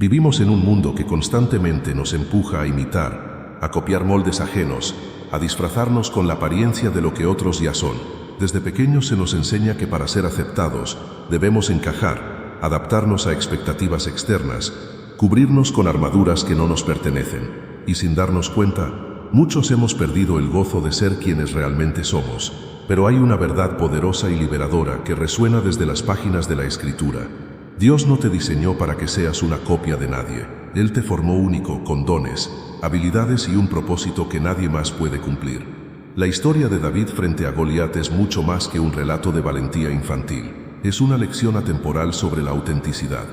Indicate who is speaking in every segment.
Speaker 1: Vivimos en un mundo que constantemente nos empuja a imitar, a copiar moldes ajenos, a disfrazarnos con la apariencia de lo que otros ya son. Desde pequeños se nos enseña que para ser aceptados debemos encajar, adaptarnos a expectativas externas, cubrirnos con armaduras que no nos pertenecen. Y sin darnos cuenta, muchos hemos perdido el gozo de ser quienes realmente somos. Pero hay una verdad poderosa y liberadora que resuena desde las páginas de la Escritura. Dios no te diseñó para que seas una copia de nadie. Él te formó único, con dones, habilidades y un propósito que nadie más puede cumplir. La historia de David frente a Goliat es mucho más que un relato de valentía infantil. Es una lección atemporal sobre la autenticidad.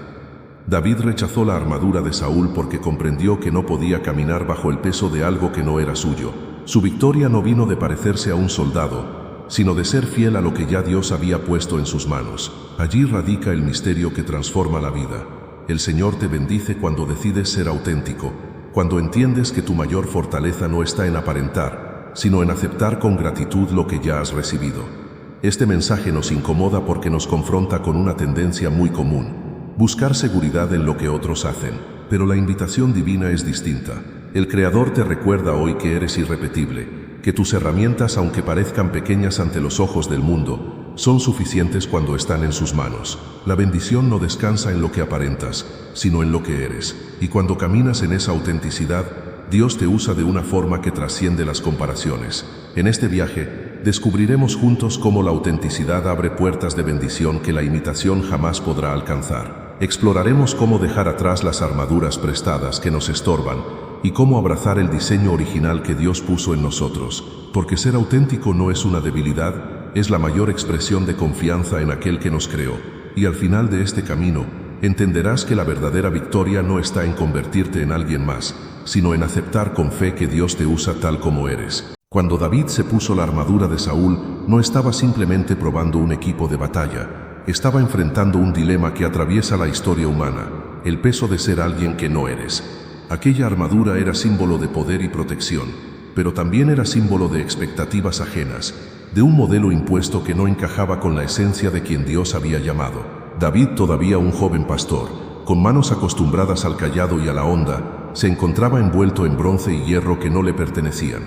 Speaker 1: David rechazó la armadura de Saúl porque comprendió que no podía caminar bajo el peso de algo que no era suyo. Su victoria no vino de parecerse a un soldado, sino de ser fiel a lo que ya Dios había puesto en sus manos. Allí radica el misterio que transforma la vida. El Señor te bendice cuando decides ser auténtico, cuando entiendes que tu mayor fortaleza no está en aparentar, sino en aceptar con gratitud lo que ya has recibido. Este mensaje nos incomoda porque nos confronta con una tendencia muy común: buscar seguridad en lo que otros hacen. Pero la invitación divina es distinta. El Creador te recuerda hoy que eres irrepetible, que tus herramientas, aunque parezcan pequeñas ante los ojos del mundo, son suficientes cuando están en sus manos. La bendición no descansa en lo que aparentas, sino en lo que eres. Y cuando caminas en esa autenticidad, Dios te usa de una forma que trasciende las comparaciones. En este viaje, descubriremos juntos cómo la autenticidad abre puertas de bendición que la imitación jamás podrá alcanzar. Exploraremos cómo dejar atrás las armaduras prestadas que nos estorban y cómo abrazar el diseño original que Dios puso en nosotros, porque ser auténtico no es una debilidad, es la mayor expresión de confianza en aquel que nos creó. Y al final de este camino, entenderás que la verdadera victoria no está en convertirte en alguien más, sino en aceptar con fe que Dios te usa tal como eres. Cuando David se puso la armadura de Saúl, no estaba simplemente probando un equipo de batalla, estaba enfrentando un dilema que atraviesa la historia humana: el peso de ser alguien que no eres. Aquella armadura era símbolo de poder y protección, pero también era símbolo de expectativas ajenas, de un modelo impuesto que no encajaba con la esencia de quien Dios había llamado. David, todavía un joven pastor, con manos acostumbradas al cayado y a la honda, se encontraba envuelto en bronce y hierro que no le pertenecían.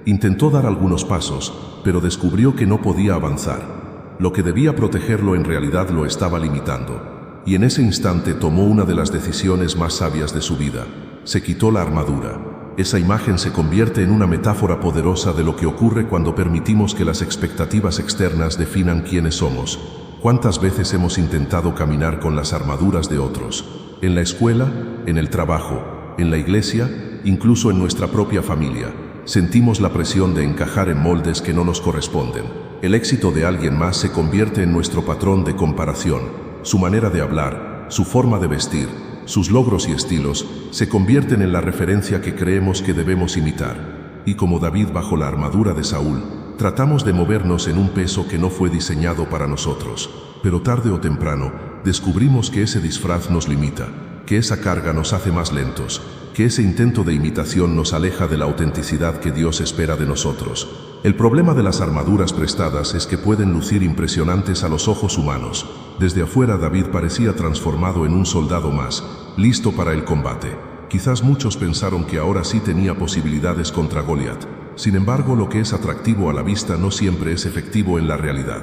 Speaker 1: Intentó dar algunos pasos, pero descubrió que no podía avanzar. Lo que debía protegerlo en realidad lo estaba limitando. Y en ese instante tomó una de las decisiones más sabias de su vida: se quitó la armadura. Esa imagen se convierte en una metáfora poderosa de lo que ocurre cuando permitimos que las expectativas externas definan quiénes somos. ¿Cuántas veces hemos intentado caminar con las armaduras de otros? En la escuela, en el trabajo, en la iglesia, incluso en nuestra propia familia. Sentimos la presión de encajar en moldes que no nos corresponden. El éxito de alguien más se convierte en nuestro patrón de comparación. Su manera de hablar, su forma de vestir, sus logros y estilos se convierten en la referencia que creemos que debemos imitar. Y como David bajo la armadura de Saúl, tratamos de movernos en un peso que no fue diseñado para nosotros. Pero tarde o temprano, descubrimos que ese disfraz nos limita, que esa carga nos hace más lentos, que ese intento de imitación nos aleja de la autenticidad que Dios espera de nosotros. El problema de las armaduras prestadas es que pueden lucir impresionantes a los ojos humanos. Desde afuera, David parecía transformado en un soldado más, listo para el combate. Quizás muchos pensaron que ahora sí tenía posibilidades contra Goliat. Sin embargo, lo que es atractivo a la vista no siempre es efectivo en la realidad.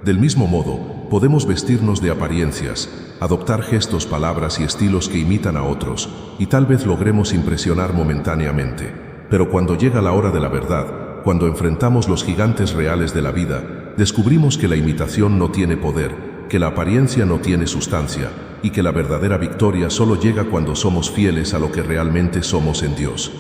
Speaker 1: Del mismo modo, podemos vestirnos de apariencias, adoptar gestos, palabras y estilos que imitan a otros, y tal vez logremos impresionar momentáneamente. Pero cuando llega la hora de la verdad, cuando enfrentamos los gigantes reales de la vida, descubrimos que la imitación no tiene poder, que la apariencia no tiene sustancia, y que la verdadera victoria solo llega cuando somos fieles a lo que realmente somos en Dios.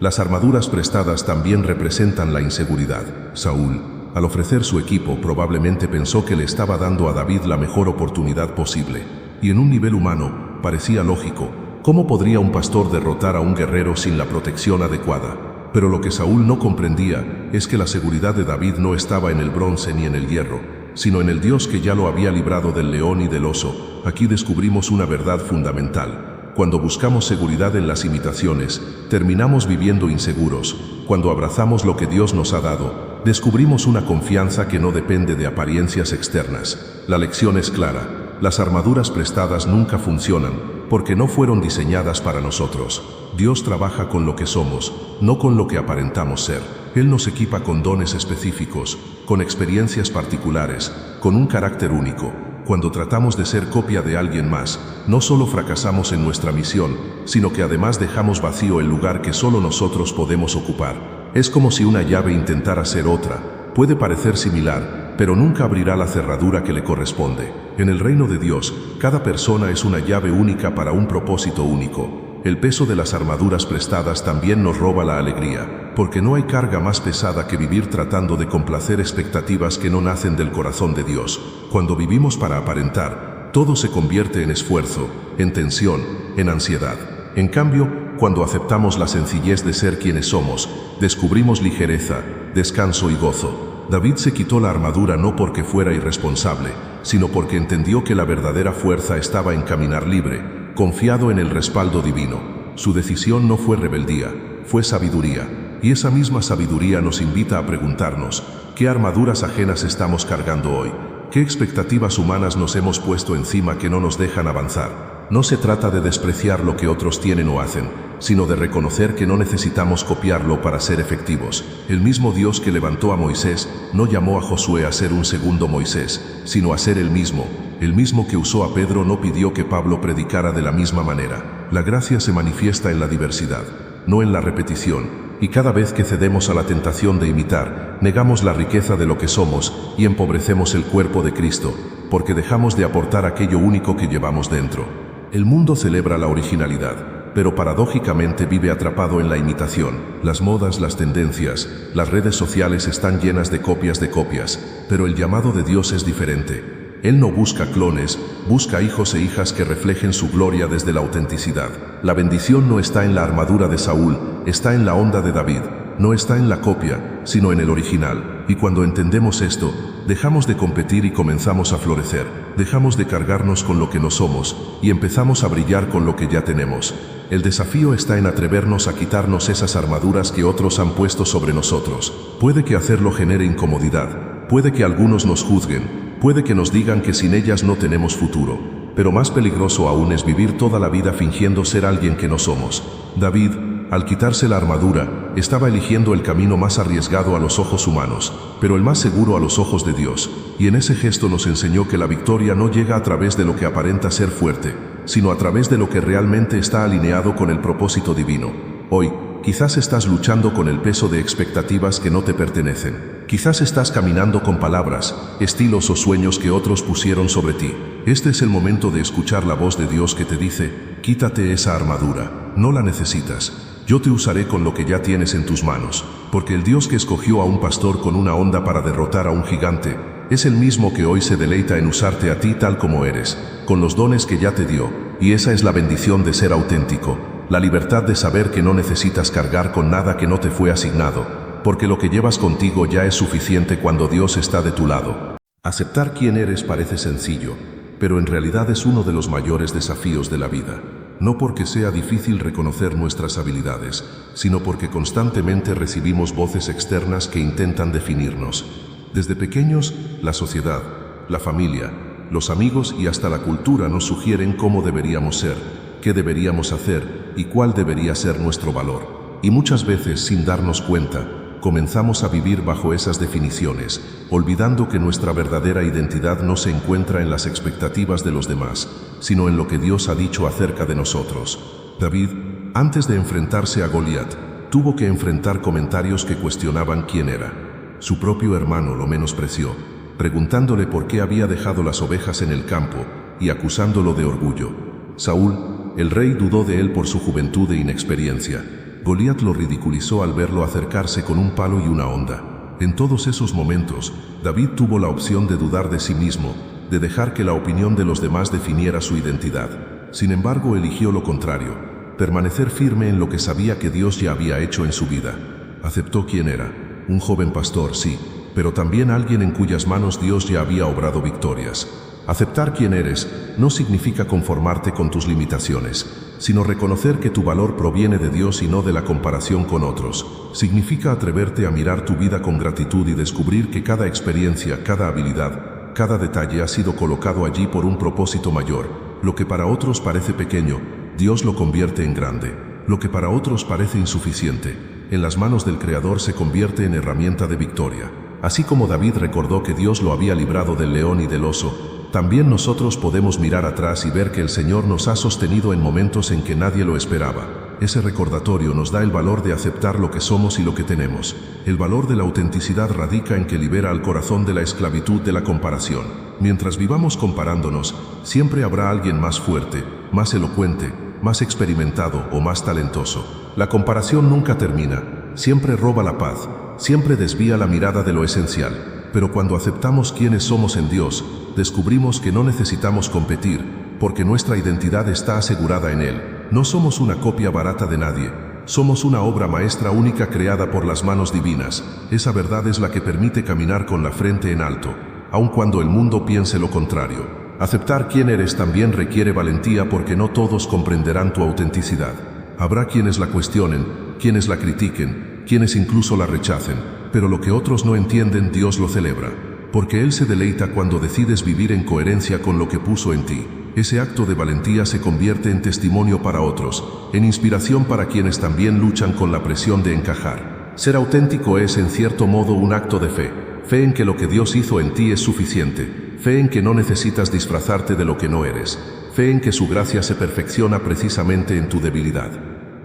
Speaker 1: Las armaduras prestadas también representan la inseguridad. Saúl, al ofrecer su equipo, probablemente pensó que le estaba dando a David la mejor oportunidad posible. Y en un nivel humano, parecía lógico. ¿Cómo podría un pastor derrotar a un guerrero sin la protección adecuada? Pero lo que Saúl no comprendía es que la seguridad de David no estaba en el bronce ni en el hierro, sino en el Dios que ya lo había librado del león y del oso. Aquí descubrimos una verdad fundamental. Cuando buscamos seguridad en las imitaciones, terminamos viviendo inseguros. Cuando abrazamos lo que Dios nos ha dado, descubrimos una confianza que no depende de apariencias externas. La lección es clara. Las armaduras prestadas nunca funcionan, porque no fueron diseñadas para nosotros. Dios trabaja con lo que somos, no con lo que aparentamos ser. Él nos equipa con dones específicos, con experiencias particulares, con un carácter único. Cuando tratamos de ser copia de alguien más, no solo fracasamos en nuestra misión, sino que además dejamos vacío el lugar que solo nosotros podemos ocupar. Es como si una llave intentara ser otra. Puede parecer similar, pero nunca abrirá la cerradura que le corresponde. En el reino de Dios, cada persona es una llave única para un propósito único. El peso de las armaduras prestadas también nos roba la alegría, porque no hay carga más pesada que vivir tratando de complacer expectativas que no nacen del corazón de Dios. Cuando vivimos para aparentar, todo se convierte en esfuerzo, en tensión, en ansiedad. En cambio, cuando aceptamos la sencillez de ser quienes somos, descubrimos ligereza, descanso y gozo. David se quitó la armadura no porque fuera irresponsable, sino porque entendió que la verdadera fuerza estaba en caminar libre, confiado en el respaldo divino. Su decisión no fue rebeldía, fue sabiduría, y esa misma sabiduría nos invita a preguntarnos, ¿qué armaduras ajenas estamos cargando hoy? ¿Qué expectativas humanas nos hemos puesto encima que no nos dejan avanzar? No se trata de despreciar lo que otros tienen o hacen, sino de reconocer que no necesitamos copiarlo para ser efectivos. El mismo Dios que levantó a Moisés no llamó a Josué a ser un segundo Moisés, sino a ser el mismo. El mismo que usó a Pedro no pidió que Pablo predicara de la misma manera. La gracia se manifiesta en la diversidad, no en la repetición. Y cada vez que cedemos a la tentación de imitar, negamos la riqueza de lo que somos y empobrecemos el cuerpo de Cristo, porque dejamos de aportar aquello único que llevamos dentro. El mundo celebra la originalidad, pero paradójicamente vive atrapado en la imitación. Las modas, las tendencias, las redes sociales están llenas de copias, pero el llamado de Dios es diferente. Él no busca clones, busca hijos e hijas que reflejen su gloria desde la autenticidad. La bendición no está en la armadura de Saúl, está en la onda de David. No está en la copia, sino en el original. Y cuando entendemos esto, dejamos de competir y comenzamos a florecer. Dejamos de cargarnos con lo que no somos y empezamos a brillar con lo que ya tenemos. El desafío está en atrevernos a quitarnos esas armaduras que otros han puesto sobre nosotros. Puede que hacerlo genere incomodidad, puede que algunos nos juzguen, puede que nos digan que sin ellas no tenemos futuro, pero más peligroso aún es vivir toda la vida fingiendo ser alguien que no somos. David, al quitarse la armadura, estaba eligiendo el camino más arriesgado a los ojos humanos, pero el más seguro a los ojos de Dios, y en ese gesto nos enseñó que la victoria no llega a través de lo que aparenta ser fuerte, sino a través de lo que realmente está alineado con el propósito divino. Hoy, quizás estás luchando con el peso de expectativas que no te pertenecen. Quizás estás caminando con palabras, estilos o sueños que otros pusieron sobre ti. Este es el momento de escuchar la voz de Dios que te dice, quítate esa armadura, no la necesitas. Yo te usaré con lo que ya tienes en tus manos, porque el Dios que escogió a un pastor con una honda para derrotar a un gigante, es el mismo que hoy se deleita en usarte a ti tal como eres, con los dones que ya te dio, y esa es la bendición de ser auténtico, la libertad de saber que no necesitas cargar con nada que no te fue asignado, porque lo que llevas contigo ya es suficiente cuando Dios está de tu lado. Aceptar quién eres parece sencillo, pero en realidad es uno de los mayores desafíos de la vida. No porque sea difícil reconocer nuestras habilidades, sino porque constantemente recibimos voces externas que intentan definirnos. Desde pequeños, la sociedad, la familia, los amigos y hasta la cultura nos sugieren cómo deberíamos ser, qué deberíamos hacer y cuál debería ser nuestro valor. Y muchas veces, sin darnos cuenta, comenzamos a vivir bajo esas definiciones, olvidando que nuestra verdadera identidad no se encuentra en las expectativas de los demás, sino en lo que Dios ha dicho acerca de nosotros. David, antes de enfrentarse a Goliat, tuvo que enfrentar comentarios que cuestionaban quién era. Su propio hermano lo menospreció, preguntándole por qué había dejado las ovejas en el campo y acusándolo de orgullo. Saúl, el rey, dudó de él por su juventud e inexperiencia. Goliat lo ridiculizó al verlo acercarse con un palo y una honda. En todos esos momentos, David tuvo la opción de dudar de sí mismo, de dejar que la opinión de los demás definiera su identidad. Sin embargo, eligió lo contrario, permanecer firme en lo que sabía que Dios ya había hecho en su vida. Aceptó quién era, un joven pastor, sí, pero también alguien en cuyas manos Dios ya había obrado victorias. Aceptar quién eres no significa conformarte con tus limitaciones, sino reconocer que tu valor proviene de Dios y no de la comparación con otros. Significa atreverte a mirar tu vida con gratitud y descubrir que cada experiencia, cada habilidad, Cada detalle ha sido colocado allí por un propósito mayor. Lo que para otros parece pequeño, Dios lo convierte en grande. Lo que para otros parece insuficiente, en las manos del Creador se convierte en herramienta de victoria. Así como David recordó que Dios lo había librado del león y del oso, también nosotros podemos mirar atrás y ver que el Señor nos ha sostenido en momentos en que nadie lo esperaba. Ese recordatorio nos da el valor de aceptar lo que somos y lo que tenemos. El valor de la autenticidad radica en que libera al corazón de la esclavitud de la comparación. Mientras vivamos comparándonos, siempre habrá alguien más fuerte, más elocuente, más experimentado o más talentoso. La comparación nunca termina, siempre roba la paz, siempre desvía la mirada de lo esencial. Pero cuando aceptamos quiénes somos en Dios, descubrimos que no necesitamos competir, porque nuestra identidad está asegurada en Él. No somos una copia barata de nadie, somos una obra maestra única creada por las manos divinas. Esa verdad es la que permite caminar con la frente en alto, aun cuando el mundo piense lo contrario. Aceptar quién eres también requiere valentía porque no todos comprenderán tu autenticidad. Habrá quienes la cuestionen, quienes la critiquen, quienes incluso la rechacen, pero lo que otros no entienden Dios lo celebra, porque Él se deleita cuando decides vivir en coherencia con lo que puso en ti. Ese acto de valentía se convierte en testimonio para otros, en inspiración para quienes también luchan con la presión de encajar. Ser auténtico es en cierto modo un acto de fe, fe en que lo que Dios hizo en ti es suficiente. Fe en que no necesitas disfrazarte de lo que no eres. Fe en que su gracia se perfecciona precisamente en tu debilidad.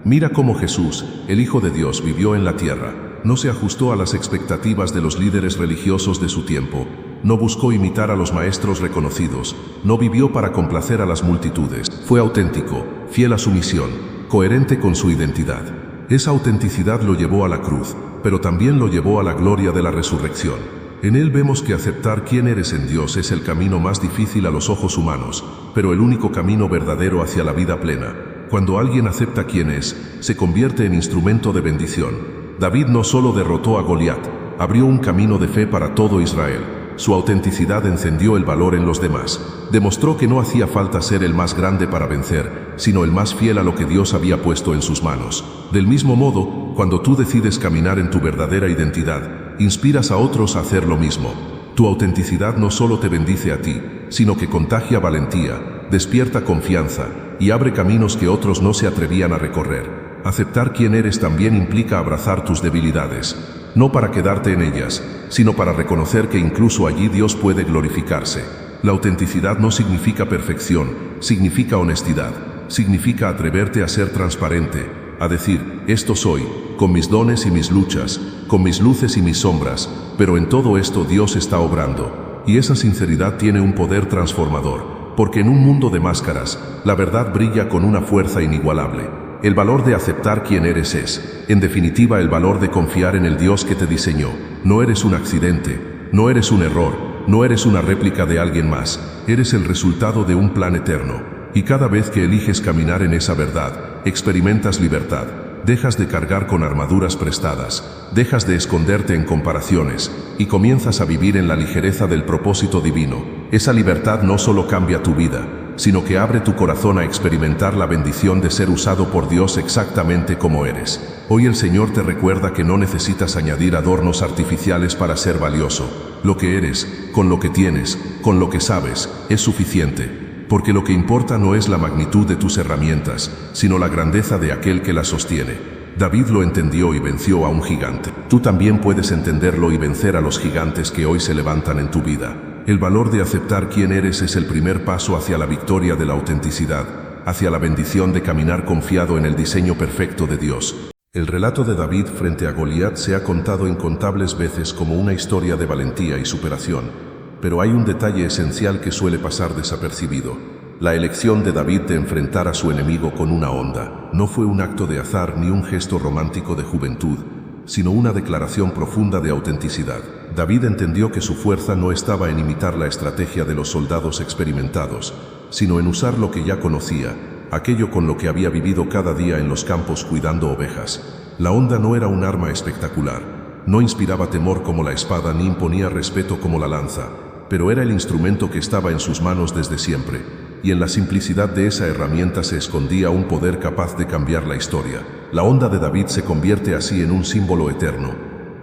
Speaker 1: Mira cómo Jesús, el Hijo de Dios, vivió en la tierra. No se ajustó a las expectativas de los líderes religiosos de su tiempo. No buscó imitar a los maestros reconocidos. No vivió para complacer a las multitudes. Fue auténtico, fiel a su misión, coherente con su identidad. Esa autenticidad lo llevó a la cruz, pero también lo llevó a la gloria de la resurrección. En Él vemos que aceptar quién eres en Dios es el camino más difícil a los ojos humanos, pero el único camino verdadero hacia la vida plena. Cuando alguien acepta quién es, se convierte en instrumento de bendición. David no solo derrotó a Goliat, abrió un camino de fe para todo Israel. Su autenticidad encendió el valor en los demás. Demostró que no hacía falta ser el más grande para vencer, sino el más fiel a lo que Dios había puesto en sus manos. Del mismo modo, cuando tú decides caminar en tu verdadera identidad, inspiras a otros a hacer lo mismo. Tu autenticidad no solo te bendice a ti, sino que contagia valentía, despierta confianza y abre caminos que otros no se atrevían a recorrer. Aceptar quién eres también implica abrazar tus debilidades, no para quedarte en ellas, sino para reconocer que incluso allí Dios puede glorificarse. La autenticidad no significa perfección, significa honestidad, significa atreverte a ser transparente, a decir, esto soy, con mis dones y mis luchas, con mis luces y mis sombras, pero en todo esto Dios está obrando. Y esa sinceridad tiene un poder transformador, porque en un mundo de máscaras, la verdad brilla con una fuerza inigualable. El valor de aceptar quién eres es, en definitiva, el valor de confiar en el Dios que te diseñó. No eres un accidente, no eres un error, no eres una réplica de alguien más, eres el resultado de un plan eterno. Y cada vez que eliges caminar en esa verdad, experimentas libertad. Dejas de cargar con armaduras prestadas, dejas de esconderte en comparaciones y comienzas a vivir en la ligereza del propósito divino. Esa libertad no solo cambia tu vida, sino que abre tu corazón a experimentar la bendición de ser usado por Dios exactamente como eres. Hoy el Señor te recuerda que no necesitas añadir adornos artificiales para ser valioso. Lo que eres, con lo que tienes, con lo que sabes, es suficiente. Porque lo que importa no es la magnitud de tus herramientas, sino la grandeza de aquel que las sostiene. David lo entendió y venció a un gigante. Tú también puedes entenderlo y vencer a los gigantes que hoy se levantan en tu vida. El valor de aceptar quién eres es el primer paso hacia la victoria de la autenticidad, hacia la bendición de caminar confiado en el diseño perfecto de Dios. El relato de David frente a Goliat se ha contado incontables veces como una historia de valentía y superación. Pero hay un detalle esencial que suele pasar desapercibido. La elección de David de enfrentar a su enemigo con una honda no fue un acto de azar ni un gesto romántico de juventud, sino una declaración profunda de autenticidad. David entendió que su fuerza no estaba en imitar la estrategia de los soldados experimentados, sino en usar lo que ya conocía, aquello con lo que había vivido cada día en los campos cuidando ovejas. La honda no era un arma espectacular, no inspiraba temor como la espada ni imponía respeto como la lanza, pero era el instrumento que estaba en sus manos desde siempre, y en la simplicidad de esa herramienta se escondía un poder capaz de cambiar la historia. La honda de David se convierte así en un símbolo eterno,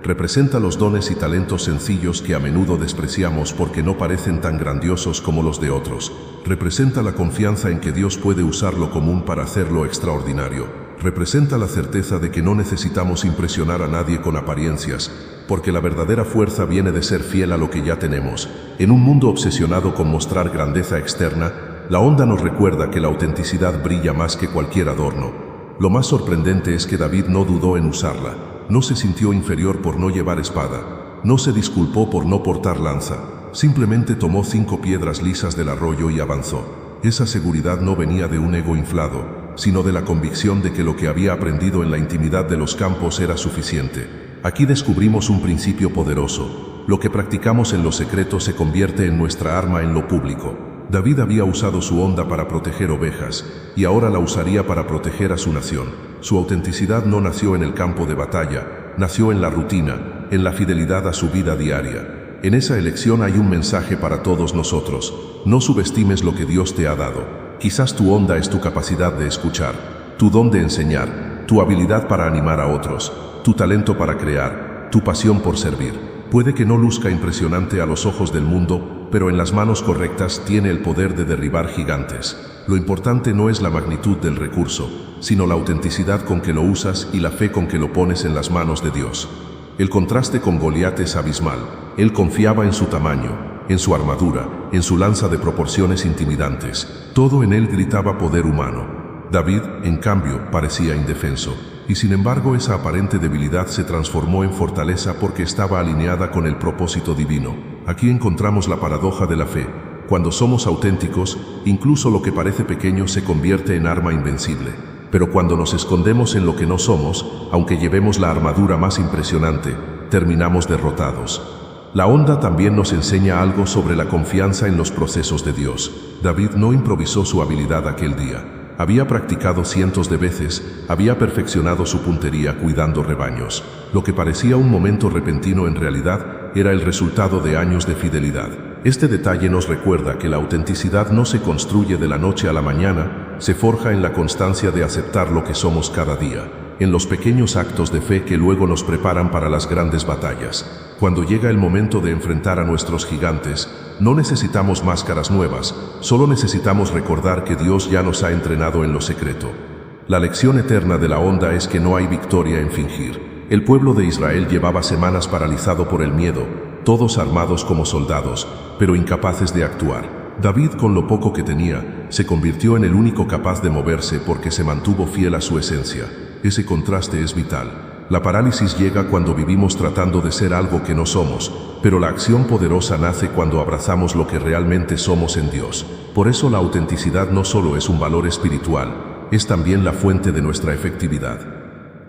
Speaker 1: Representa los dones y talentos sencillos que a menudo despreciamos porque no parecen tan grandiosos como los de otros. Representa la confianza en que Dios puede usar lo común para hacerlo extraordinario. Representa la certeza de que no necesitamos impresionar a nadie con apariencias, porque la verdadera fuerza viene de ser fiel a lo que ya tenemos. En un mundo obsesionado con mostrar grandeza externa, la onda nos recuerda que la autenticidad brilla más que cualquier adorno. Lo más sorprendente es que David no dudó en usarla. No se sintió inferior por no llevar espada. No se disculpó por no portar lanza. Simplemente tomó 5 piedras lisas del arroyo y avanzó. Esa seguridad no venía de un ego inflado, sino de la convicción de que lo que había aprendido en la intimidad de los campos era suficiente. Aquí descubrimos un principio poderoso. Lo que practicamos en lo secreto se convierte en nuestra arma en lo público. David había usado su onda para proteger ovejas, y ahora la usaría para proteger a su nación. Su autenticidad no nació en el campo de batalla, nació en la rutina, en la fidelidad a su vida diaria. En esa elección hay un mensaje para todos nosotros. No subestimes lo que Dios te ha dado. Quizás tu onda es tu capacidad de escuchar, tu don de enseñar, tu habilidad para animar a otros, tu talento para crear, tu pasión por servir. Puede que no luzca impresionante a los ojos del mundo, pero en las manos correctas tiene el poder de derribar gigantes. Lo importante no es la magnitud del recurso, sino la autenticidad con que lo usas y la fe con que lo pones en las manos de Dios. El contraste con Goliat es abismal. Él confiaba en su tamaño, en su armadura, en su lanza de proporciones intimidantes. Todo en él gritaba poder humano. David, en cambio, parecía indefenso. Y sin embargo esa aparente debilidad se transformó en fortaleza porque estaba alineada con el propósito divino. Aquí encontramos la paradoja de la fe. Cuando somos auténticos, incluso lo que parece pequeño se convierte en arma invencible. Pero cuando nos escondemos en lo que no somos, aunque llevemos la armadura más impresionante, terminamos derrotados. La onda también nos enseña algo sobre la confianza en los procesos de Dios. David no improvisó su habilidad aquel día. Había practicado cientos de veces, había perfeccionado su puntería cuidando rebaños. Lo que parecía un momento repentino en realidad era el resultado de años de fidelidad. Este detalle nos recuerda que la autenticidad no se construye de la noche a la mañana, se forja en la constancia de aceptar lo que somos cada día, en los pequeños actos de fe que luego nos preparan para las grandes batallas. Cuando llega el momento de enfrentar a nuestros gigantes, no necesitamos máscaras nuevas, solo necesitamos recordar que Dios ya nos ha entrenado en lo secreto. La lección eterna de la onda es que no hay victoria en fingir. El pueblo de Israel llevaba semanas paralizado por el miedo, todos armados como soldados, pero incapaces de actuar. David, con lo poco que tenía, se convirtió en el único capaz de moverse porque se mantuvo fiel a su esencia. Ese contraste es vital. La parálisis llega cuando vivimos tratando de ser algo que no somos, pero la acción poderosa nace cuando abrazamos lo que realmente somos en Dios. Por eso la autenticidad no solo es un valor espiritual, es también la fuente de nuestra efectividad.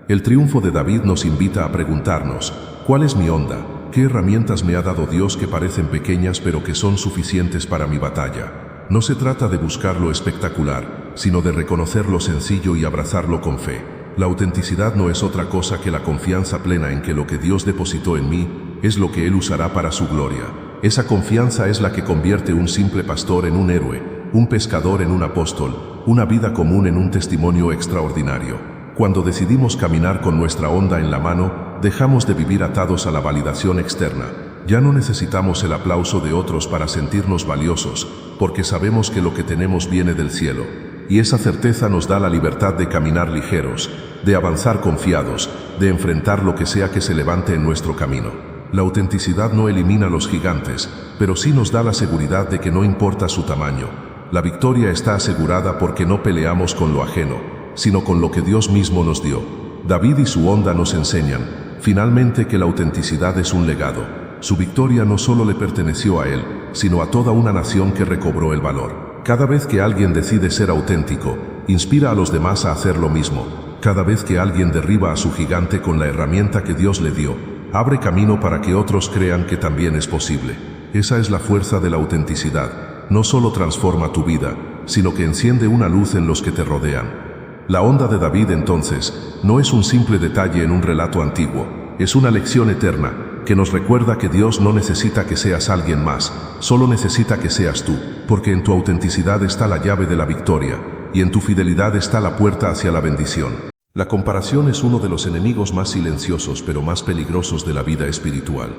Speaker 1: El triunfo de David nos invita a preguntarnos, ¿cuál es mi onda? ¿Qué herramientas me ha dado Dios que parecen pequeñas pero que son suficientes para mi batalla? No se trata de buscar lo espectacular, sino de reconocer lo sencillo y abrazarlo con fe. La autenticidad no es otra cosa que la confianza plena en que lo que Dios depositó en mí es lo que Él usará para su gloria. Esa confianza es la que convierte un simple pastor en un héroe, un pescador en un apóstol, una vida común en un testimonio extraordinario. Cuando decidimos caminar con nuestra onda en la mano, dejamos de vivir atados a la validación externa. Ya no necesitamos el aplauso de otros para sentirnos valiosos, porque sabemos que lo que tenemos viene del cielo. Y esa certeza nos da la libertad de caminar ligeros, de avanzar confiados, de enfrentar lo que sea que se levante en nuestro camino. La autenticidad no elimina los gigantes, pero sí nos da la seguridad de que no importa su tamaño. La victoria está asegurada porque no peleamos con lo ajeno, sino con lo que Dios mismo nos dio. David y su onda nos enseñan, finalmente, que la autenticidad es un legado. Su victoria no solo le perteneció a él, sino a toda una nación que recobró el valor. Cada vez que alguien decide ser auténtico, inspira a los demás a hacer lo mismo. Cada vez que alguien derriba a su gigante con la herramienta que Dios le dio, abre camino para que otros crean que también es posible. Esa es la fuerza de la autenticidad. No solo transforma tu vida, sino que enciende una luz en los que te rodean. La onda de David, entonces, no es un simple detalle en un relato antiguo, es una lección eterna, que nos recuerda que Dios no necesita que seas alguien más, solo necesita que seas tú, porque en tu autenticidad está la llave de la victoria, y en tu fidelidad está la puerta hacia la bendición. La comparación es uno de los enemigos más silenciosos pero más peligrosos de la vida espiritual.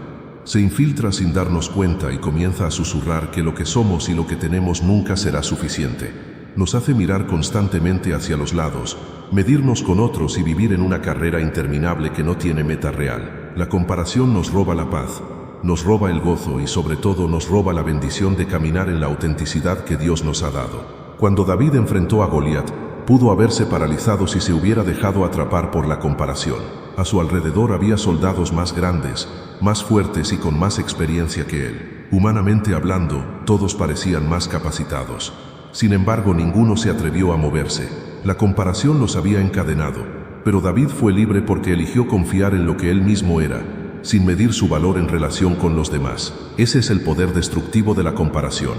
Speaker 1: Se infiltra sin darnos cuenta y comienza a susurrar que lo que somos y lo que tenemos nunca será suficiente. Nos hace mirar constantemente hacia los lados, medirnos con otros y vivir en una carrera interminable que no tiene meta real. La comparación nos roba la paz, nos roba el gozo y sobre todo nos roba la bendición de caminar en la autenticidad que Dios nos ha dado. Cuando David enfrentó a Goliat, pudo haberse paralizado si se hubiera dejado atrapar por la comparación. A su alrededor había soldados más grandes, más fuertes y con más experiencia que él. Humanamente hablando, todos parecían más capacitados. Sin embargo, ninguno se atrevió a moverse. La comparación los había encadenado, pero David fue libre porque eligió confiar en lo que él mismo era, sin medir su valor en relación con los demás. Ese es el poder destructivo de la comparación.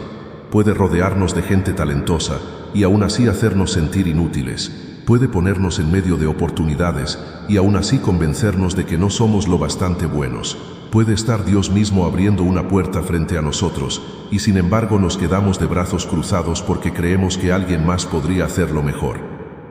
Speaker 1: Puede rodearnos de gente talentosa y aún así hacernos sentir inútiles. Puede ponernos en medio de oportunidades y aún así convencernos de que no somos lo bastante buenos. Puede estar Dios mismo abriendo una puerta frente a nosotros y sin embargo nos quedamos de brazos cruzados porque creemos que alguien más podría hacerlo mejor.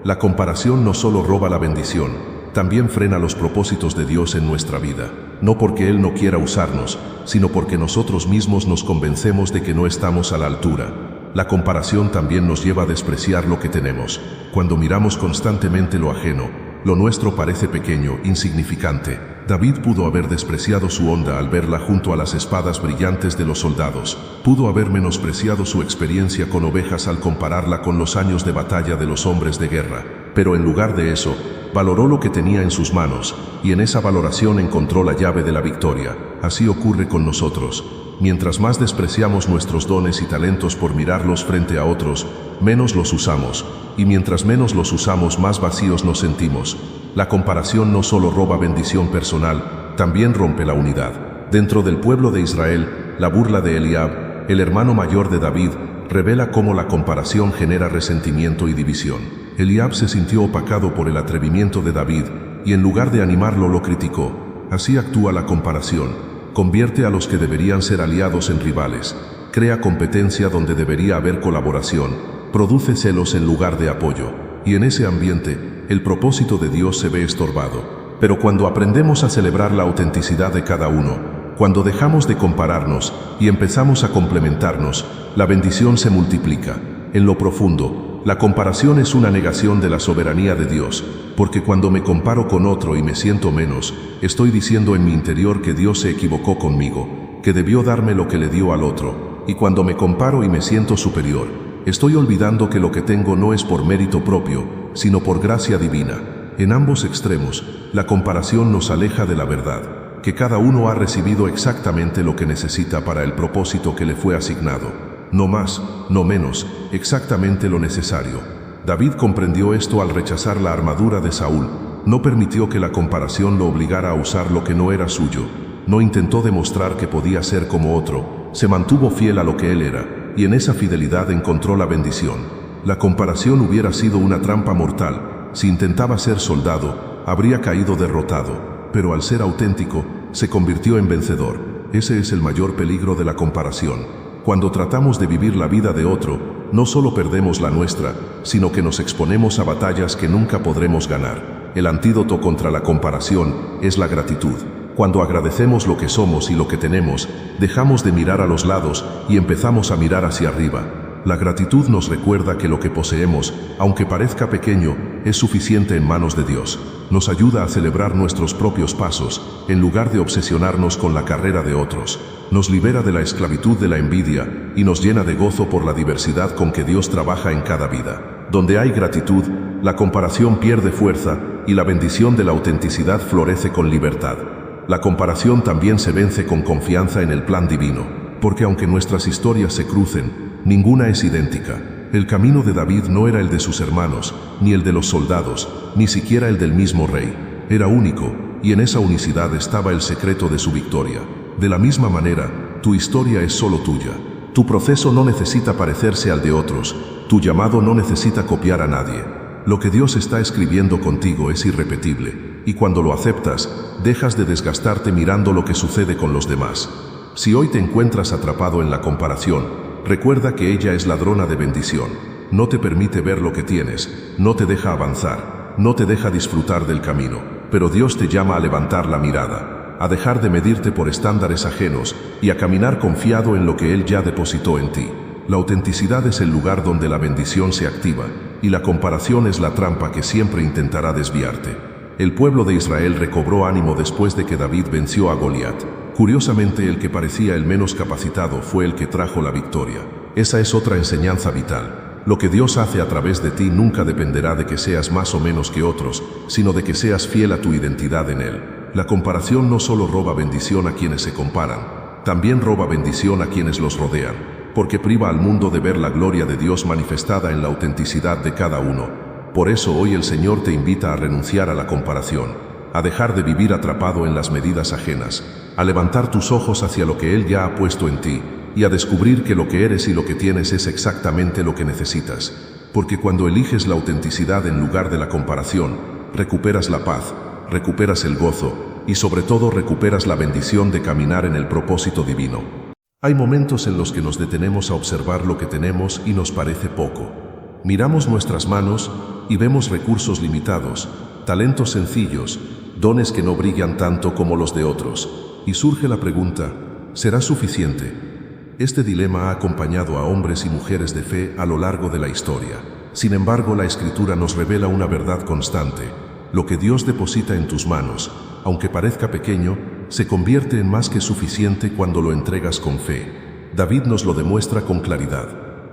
Speaker 1: La comparación no solo roba la bendición, también frena los propósitos de Dios en nuestra vida. No porque Él no quiera usarnos, sino porque nosotros mismos nos convencemos de que no estamos a la altura. La comparación también nos lleva a despreciar lo que tenemos. Cuando miramos constantemente lo ajeno, lo nuestro parece pequeño, insignificante. David pudo haber despreciado su onda al verla junto a las espadas brillantes de los soldados. Pudo haber menospreciado su experiencia con ovejas al compararla con los años de batalla de los hombres de guerra. Pero en lugar de eso, valoró lo que tenía en sus manos, y en esa valoración encontró la llave de la victoria. Así ocurre con nosotros. Mientras más despreciamos nuestros dones y talentos por mirarlos frente a otros, menos los usamos, y mientras menos los usamos, más vacíos nos sentimos. La comparación no solo roba bendición personal, también rompe la unidad. Dentro del pueblo de Israel, la burla de Eliab, el hermano mayor de David, revela cómo la comparación genera resentimiento y división. Eliab se sintió opacado por el atrevimiento de David, y en lugar de animarlo lo criticó. Así actúa la comparación. Convierte a los que deberían ser aliados en rivales, crea competencia donde debería haber colaboración, produce celos en lugar de apoyo, y en ese ambiente, el propósito de Dios se ve estorbado. Pero cuando aprendemos a celebrar la autenticidad de cada uno, cuando dejamos de compararnos y empezamos a complementarnos, la bendición se multiplica. En lo profundo, la comparación es una negación de la soberanía de Dios, porque cuando me comparo con otro y me siento menos, estoy diciendo en mi interior que Dios se equivocó conmigo, que debió darme lo que le dio al otro, y cuando me comparo y me siento superior, estoy olvidando que lo que tengo no es por mérito propio, sino por gracia divina. En ambos extremos, la comparación nos aleja de la verdad, que cada uno ha recibido exactamente lo que necesita para el propósito que le fue asignado. No más, no menos, exactamente lo necesario. David comprendió esto al rechazar la armadura de Saúl. No permitió que la comparación lo obligara a usar lo que no era suyo. No intentó demostrar que podía ser como otro. Se mantuvo fiel a lo que él era, y en esa fidelidad encontró la bendición. La comparación hubiera sido una trampa mortal. Si intentaba ser soldado, habría caído derrotado. Pero al ser auténtico, se convirtió en vencedor. Ese es el mayor peligro de la comparación. Cuando tratamos de vivir la vida de otro, no solo perdemos la nuestra, sino que nos exponemos a batallas que nunca podremos ganar. El antídoto contra la comparación es la gratitud. Cuando agradecemos lo que somos y lo que tenemos, dejamos de mirar a los lados y empezamos a mirar hacia arriba. La gratitud nos recuerda que lo que poseemos, aunque parezca pequeño, es suficiente en manos de Dios. Nos ayuda a celebrar nuestros propios pasos, en lugar de obsesionarnos con la carrera de otros. Nos libera de la esclavitud de la envidia y nos llena de gozo por la diversidad con que Dios trabaja en cada vida. Donde hay gratitud, la comparación pierde fuerza y la bendición de la autenticidad florece con libertad. La comparación también se vence con confianza en el plan divino, porque aunque nuestras historias se crucen, ninguna es idéntica. El camino de David no era el de sus hermanos, ni el de los soldados, ni siquiera el del mismo rey. Era único, y en esa unicidad estaba el secreto de su victoria. De la misma manera, tu historia es solo tuya. Tu proceso no necesita parecerse al de otros. Tu llamado no necesita copiar a nadie. Lo que Dios está escribiendo contigo es irrepetible, y cuando lo aceptas, dejas de desgastarte mirando lo que sucede con los demás. Si hoy te encuentras atrapado en la comparación, recuerda que ella es ladrona de bendición. No te permite ver lo que tienes, no te deja avanzar. no te deja disfrutar del camino, pero Dios te llama a levantar la mirada, a dejar de medirte por estándares ajenos y a caminar confiado en lo que Él ya depositó en ti. La autenticidad es el lugar donde la bendición se activa, y la comparación es la trampa que siempre intentará desviarte. El pueblo de Israel recobró ánimo después de que David venció a Goliat. Curiosamente, el que parecía el menos capacitado fue el que trajo la victoria. Esa es otra enseñanza vital. Lo que Dios hace a través de ti nunca dependerá de que seas más o menos que otros, sino de que seas fiel a tu identidad en Él. La comparación no solo roba bendición a quienes se comparan, también roba bendición a quienes los rodean, porque priva al mundo de ver la gloria de Dios manifestada en la autenticidad de cada uno. Por eso hoy el Señor te invita a renunciar a la comparación, a dejar de vivir atrapado en las medidas ajenas, a levantar tus ojos hacia lo que Él ya ha puesto en ti, y a descubrir que lo que eres y lo que tienes es exactamente lo que necesitas. Porque cuando eliges la autenticidad en lugar de la comparación, recuperas la paz, recuperas el gozo, y sobre todo recuperas la bendición de caminar en el propósito divino. Hay momentos en los que nos detenemos a observar lo que tenemos y nos parece poco. Miramos nuestras manos y vemos recursos limitados, talentos sencillos, dones que no brillan tanto como los de otros. Y surge la pregunta, ¿será suficiente? Este dilema ha acompañado a hombres y mujeres de fe a lo largo de la historia. Sin embargo, la Escritura nos revela una verdad constante. Lo que Dios deposita en tus manos, aunque parezca pequeño, se convierte en más que suficiente cuando lo entregas con fe. David nos lo demuestra con claridad.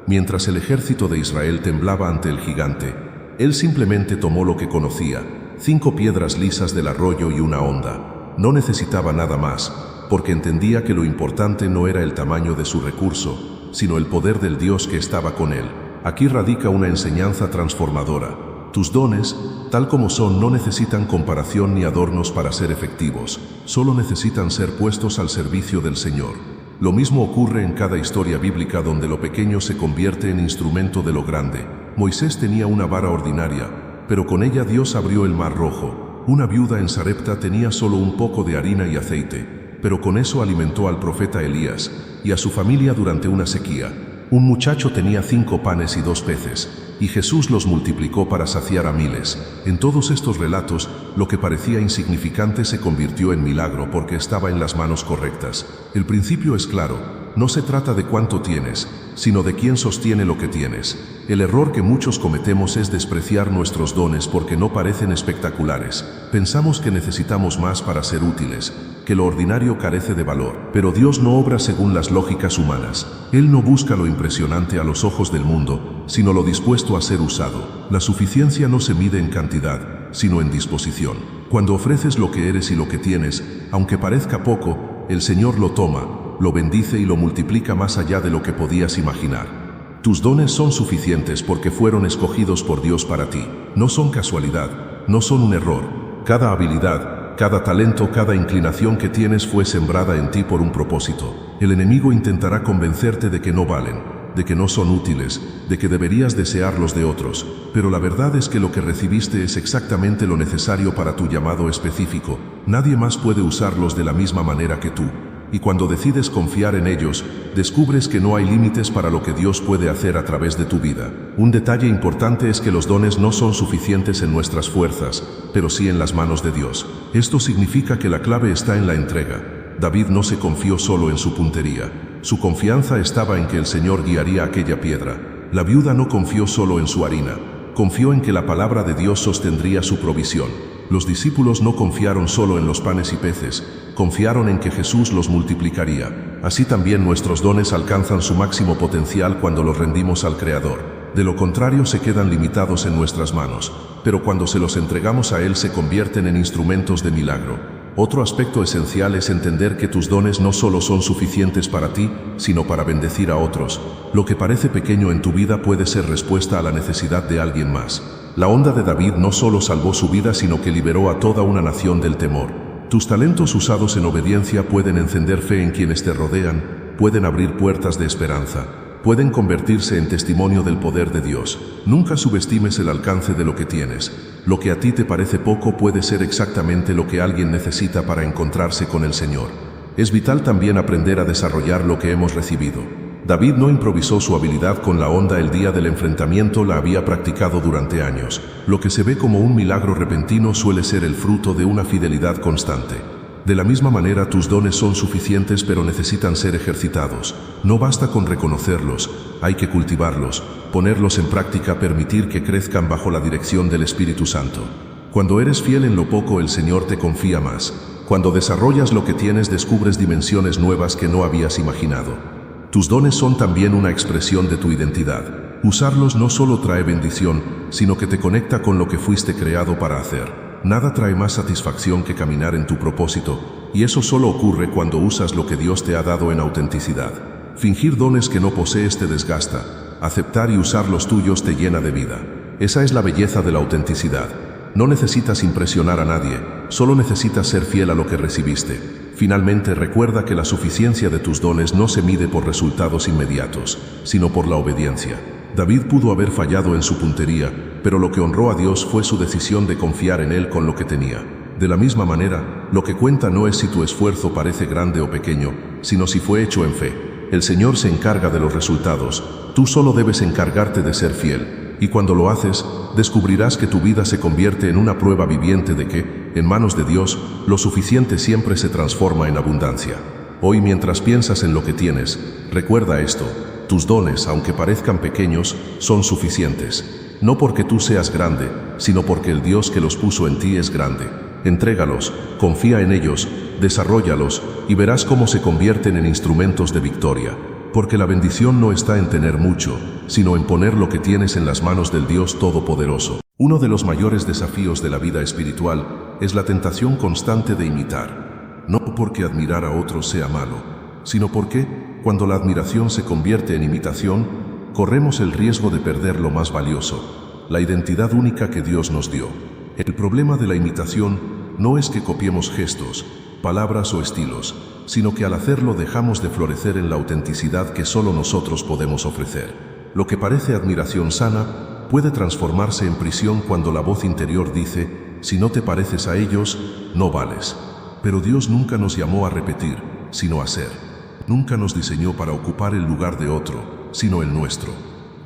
Speaker 1: Mientras el ejército de Israel temblaba ante el gigante, él simplemente tomó lo que conocía, 5 piedras lisas del arroyo y una honda. No necesitaba nada más, porque entendía que lo importante no era el tamaño de su recurso, sino el poder del Dios que estaba con él. Aquí radica una enseñanza transformadora. Tus dones, tal como son, no necesitan comparación ni adornos para ser efectivos, solo necesitan ser puestos al servicio del Señor. Lo mismo ocurre en cada historia bíblica donde lo pequeño se convierte en instrumento de lo grande. Moisés tenía una vara ordinaria, pero con ella Dios abrió el mar rojo. Una viuda en Sarepta tenía solo un poco de harina y aceite, pero con eso alimentó al profeta Elías y a su familia durante una sequía. Un muchacho tenía 5 panes y 2 peces, y Jesús los multiplicó para saciar a miles. En todos estos relatos, lo que parecía insignificante se convirtió en milagro porque estaba en las manos correctas. El principio es claro, no se trata de cuánto tienes, sino de quién sostiene lo que tienes. El error que muchos cometemos es despreciar nuestros dones porque no parecen espectaculares. Pensamos que necesitamos más para ser útiles, que lo ordinario carece de valor. Pero Dios no obra según las lógicas humanas. Él no busca lo impresionante a los ojos del mundo, sino lo dispuesto a ser usado. La suficiencia no se mide en cantidad, sino en disposición. Cuando ofreces lo que eres y lo que tienes, aunque parezca poco, el Señor lo toma, lo bendice y lo multiplica más allá de lo que podías imaginar. Tus dones son suficientes porque fueron escogidos por Dios para ti. No son casualidad, no son un error. Cada habilidad, cada talento, cada inclinación que tienes fue sembrada en ti por un propósito. El enemigo intentará convencerte de que no valen, de que no son útiles, de que deberías desearlos de otros, pero la verdad es que lo que recibiste es exactamente lo necesario para tu llamado específico. Nadie más puede usarlos de la misma manera que tú. Y cuando decides confiar en ellos, descubres que no hay límites para lo que Dios puede hacer a través de tu vida. Un detalle importante es que los dones no son suficientes en nuestras fuerzas, pero sí en las manos de Dios. Esto significa que la clave está en la entrega. David no se confió solo en su puntería. Su confianza estaba en que el Señor guiaría aquella piedra. La viuda no confió solo en su harina. Confió en que la palabra de Dios sostendría su provisión. Los discípulos no confiaron solo en los panes y peces, confiaron en que Jesús los multiplicaría. Así también nuestros dones alcanzan su máximo potencial cuando los rendimos al Creador. De lo contrario, se quedan limitados en nuestras manos, pero cuando se los entregamos a Él se convierten en instrumentos de milagro. Otro aspecto esencial es entender que tus dones no solo son suficientes para ti, sino para bendecir a otros. Lo que parece pequeño en tu vida puede ser respuesta a la necesidad de alguien más. La honda de David no solo salvó su vida, sino que liberó a toda una nación del temor. Tus talentos usados en obediencia pueden encender fe en quienes te rodean, pueden abrir puertas de esperanza, pueden convertirse en testimonio del poder de Dios. Nunca subestimes el alcance de lo que tienes. Lo que a ti te parece poco puede ser exactamente lo que alguien necesita para encontrarse con el Señor. Es vital también aprender a desarrollar lo que hemos recibido. David no improvisó su habilidad con la honda el día del enfrentamiento, la había practicado durante años. Lo que se ve como un milagro repentino suele ser el fruto de una fidelidad constante. De la misma manera, tus dones son suficientes, pero necesitan ser ejercitados. No basta con reconocerlos, hay que cultivarlos, ponerlos en práctica, permitir que crezcan bajo la dirección del Espíritu Santo. Cuando eres fiel en lo poco, el Señor te confía más. Cuando desarrollas lo que tienes, descubres dimensiones nuevas que no habías imaginado. Tus dones son también una expresión de tu identidad. Usarlos no solo trae bendición, sino que te conecta con lo que fuiste creado para hacer. Nada trae más satisfacción que caminar en tu propósito, y eso solo ocurre cuando usas lo que Dios te ha dado en autenticidad. Fingir dones que no posees te desgasta. Aceptar y usar los tuyos te llena de vida. Esa es la belleza de la autenticidad. No necesitas impresionar a nadie, solo necesitas ser fiel a lo que recibiste. Finalmente, recuerda que la suficiencia de tus dones no se mide por resultados inmediatos, sino por la obediencia. David pudo haber fallado en su puntería, pero lo que honró a Dios fue su decisión de confiar en Él con lo que tenía. De la misma manera, lo que cuenta no es si tu esfuerzo parece grande o pequeño, sino si fue hecho en fe. El Señor se encarga de los resultados, tú solo debes encargarte de ser fiel. Y cuando lo haces, descubrirás que tu vida se convierte en una prueba viviente de que, en manos de Dios, lo suficiente siempre se transforma en abundancia. Hoy, mientras piensas en lo que tienes, recuerda esto: tus dones, aunque parezcan pequeños, son suficientes. No porque tú seas grande, sino porque el Dios que los puso en ti es grande. Entrégalos, confía en ellos, desarróllalos, y verás cómo se convierten en instrumentos de victoria. Porque la bendición no está en tener mucho, sino en poner lo que tienes en las manos del Dios Todopoderoso. Uno de los mayores desafíos de la vida espiritual es la tentación constante de imitar. No porque admirar a otros sea malo, sino porque, cuando la admiración se convierte en imitación, corremos el riesgo de perder lo más valioso, la identidad única que Dios nos dio. El problema de la imitación no es que copiemos gestos, palabras o estilos, sino que al hacerlo dejamos de florecer en la autenticidad que solo nosotros podemos ofrecer. Lo que parece admiración sana puede transformarse en prisión cuando la voz interior dice: si no te pareces a ellos, no vales. Pero Dios nunca nos llamó a repetir, sino a ser. Nunca nos diseñó para ocupar el lugar de otro, sino el nuestro.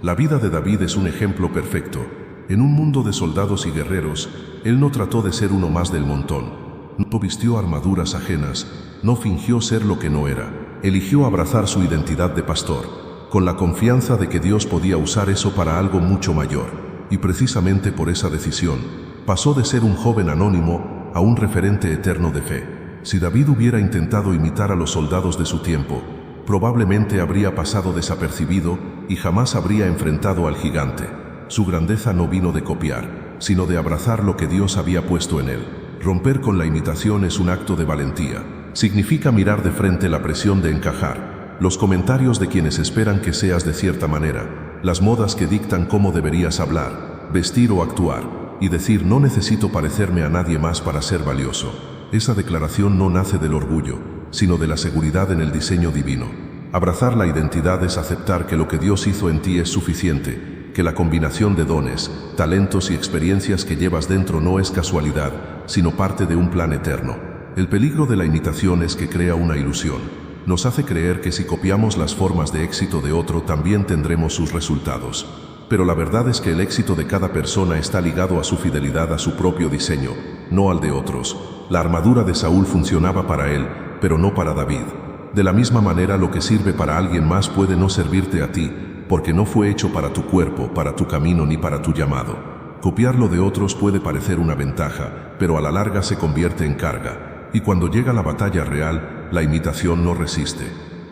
Speaker 1: La vida de David es un ejemplo perfecto. En un mundo de soldados y guerreros, él no trató de ser uno más del montón. No vistió armaduras ajenas, no fingió ser lo que no era. Eligió abrazar su identidad de pastor, con la confianza de que Dios podía usar eso para algo mucho mayor. Y precisamente por esa decisión, pasó de ser un joven anónimo a un referente eterno de fe. Si David hubiera intentado imitar a los soldados de su tiempo, probablemente habría pasado desapercibido y jamás habría enfrentado al gigante. Su grandeza no vino de copiar, sino de abrazar lo que Dios había puesto en él. Romper con la imitación es un acto de valentía. Significa mirar de frente la presión de encajar, los comentarios de quienes esperan que seas de cierta manera, las modas que dictan cómo deberías hablar, vestir o actuar, y decir: no necesito parecerme a nadie más para ser valioso. Esa declaración no nace del orgullo, sino de la seguridad en el diseño divino. Abrazar la identidad es aceptar que lo que Dios hizo en ti es suficiente, que la combinación de dones, talentos y experiencias que llevas dentro no es casualidad, sino parte de un plan eterno. El peligro de la imitación es que crea una ilusión. Nos hace creer que si copiamos las formas de éxito de otro también tendremos sus resultados. Pero la verdad es que el éxito de cada persona está ligado a su fidelidad a su propio diseño, no al de otros. La armadura de Saúl funcionaba para él, pero no para David. De la misma manera, lo que sirve para alguien más puede no servirte a ti, porque no fue hecho para tu cuerpo, para tu camino ni para tu llamado. Copiar lo de otros puede parecer una ventaja, pero a la larga se convierte en carga. Y cuando llega la batalla real, la imitación no resiste.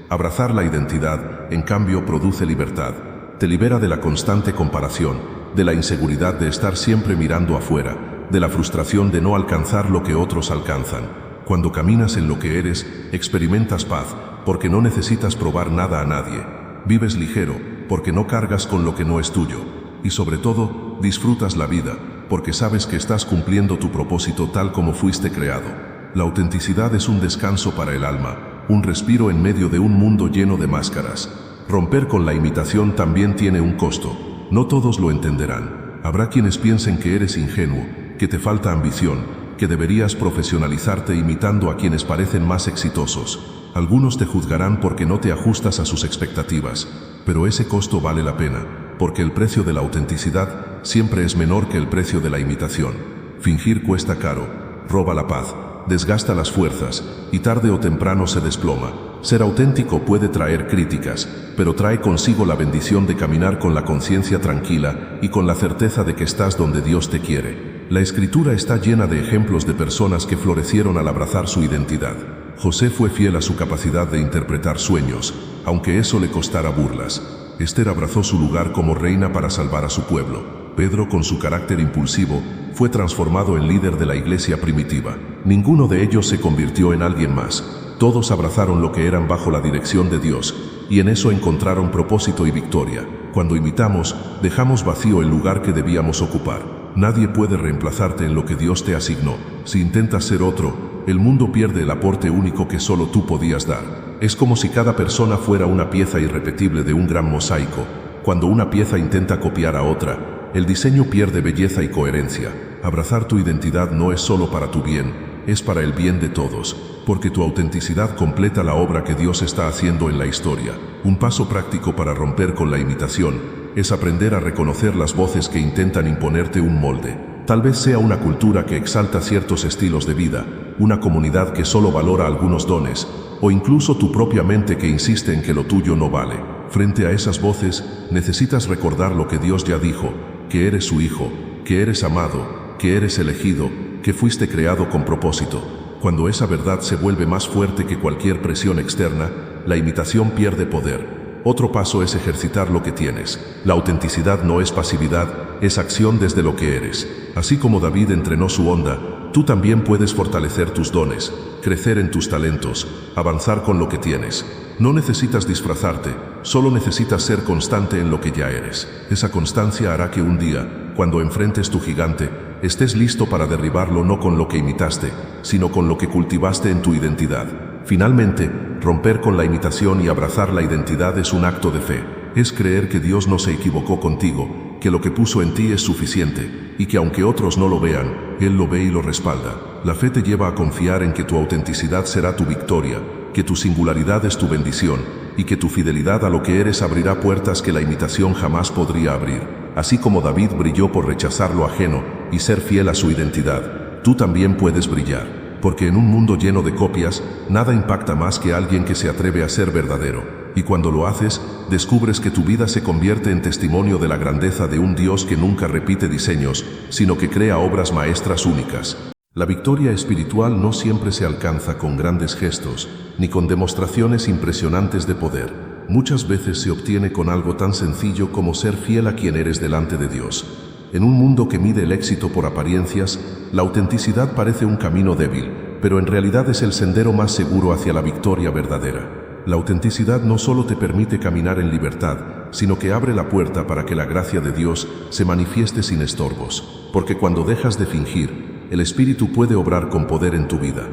Speaker 1: Abrazar la identidad, en cambio, produce libertad. Te libera de la constante comparación, de la inseguridad de estar siempre mirando afuera, de la frustración de no alcanzar lo que otros alcanzan. Cuando caminas en lo que eres, experimentas paz, porque no necesitas probar nada a nadie. Vives ligero, porque no cargas con lo que no es tuyo. Y sobre todo, disfrutas la vida, porque sabes que estás cumpliendo tu propósito tal como fuiste creado. La autenticidad es un descanso para el alma, un respiro en medio de un mundo lleno de máscaras. Romper con la imitación también tiene un costo. No todos lo entenderán. Habrá quienes piensen que eres ingenuo, que te falta ambición, que deberías profesionalizarte imitando a quienes parecen más exitosos. Algunos te juzgarán porque no te ajustas a sus expectativas, pero ese costo vale la pena, porque el precio de la autenticidad siempre es menor que el precio de la imitación. Fingir cuesta caro, roba la paz, desgasta las fuerzas y tarde o temprano se desploma. Ser auténtico puede traer críticas, pero trae consigo la bendición de caminar con la conciencia tranquila y con la certeza de que estás donde Dios te quiere. La Escritura está llena de ejemplos de personas que florecieron al abrazar su identidad. José fue fiel a su capacidad de interpretar sueños, aunque eso le costara burlas. Esther abrazó su lugar como reina para salvar a su pueblo. Pedro, con su carácter impulsivo, fue transformado en líder de la iglesia primitiva. Ninguno de ellos se convirtió en alguien más. Todos abrazaron lo que eran bajo la dirección de Dios, y en eso encontraron propósito y victoria. Cuando imitamos, dejamos vacío el lugar que debíamos ocupar. Nadie puede reemplazarte en lo que Dios te asignó. Si intentas ser otro, el mundo pierde el aporte único que solo tú podías dar. Es como si cada persona fuera una pieza irrepetible de un gran mosaico. Cuando una pieza intenta copiar a otra, el diseño pierde belleza y coherencia. Abrazar tu identidad no es solo para tu bien, es para el bien de todos, porque tu autenticidad completa la obra que Dios está haciendo en la historia. Un paso práctico para romper con la imitación es aprender a reconocer las voces que intentan imponerte un molde. Tal vez sea una cultura que exalta ciertos estilos de vida, una comunidad que solo valora algunos dones, o incluso tu propia mente que insiste en que lo tuyo no vale. Frente a esas voces, necesitas recordar lo que Dios ya dijo, que eres su hijo, que eres amado, que eres elegido, que fuiste creado con propósito. Cuando esa verdad se vuelve más fuerte que cualquier presión externa, la imitación pierde poder. Otro paso es ejercitar lo que tienes. La autenticidad no es pasividad, es acción desde lo que eres. Así como David entrenó su onda, tú también puedes fortalecer tus dones, crecer en tus talentos, avanzar con lo que tienes. No necesitas disfrazarte, solo necesitas ser constante en lo que ya eres. Esa constancia hará que un día, cuando enfrentes tu gigante, estés listo para derribarlo no con lo que imitaste, sino con lo que cultivaste en tu identidad. Finalmente, romper con la imitación y abrazar la identidad es un acto de fe. Es creer que Dios no se equivocó contigo, que lo que puso en ti es suficiente, y que aunque otros no lo vean, Él lo ve y lo respalda. La fe te lleva a confiar en que tu autenticidad será tu victoria, que tu singularidad es tu bendición, y que tu fidelidad a lo que eres abrirá puertas que la imitación jamás podría abrir. Así como David brilló por rechazar lo ajeno y ser fiel a su identidad, tú también puedes brillar. Porque en un mundo lleno de copias, nada impacta más que alguien que se atreve a ser verdadero. Y cuando lo haces, descubres que tu vida se convierte en testimonio de la grandeza de un Dios que nunca repite diseños, sino que crea obras maestras únicas. La victoria espiritual no siempre se alcanza con grandes gestos, ni con demostraciones impresionantes de poder. Muchas veces se obtiene con algo tan sencillo como ser fiel a quien eres delante de Dios. En un mundo que mide el éxito por apariencias, la autenticidad parece un camino débil, pero en realidad es el sendero más seguro hacia la victoria verdadera. La autenticidad no solo te permite caminar en libertad, sino que abre la puerta para que la gracia de Dios se manifieste sin estorbos. Porque cuando dejas de fingir, el Espíritu puede obrar con poder en tu vida.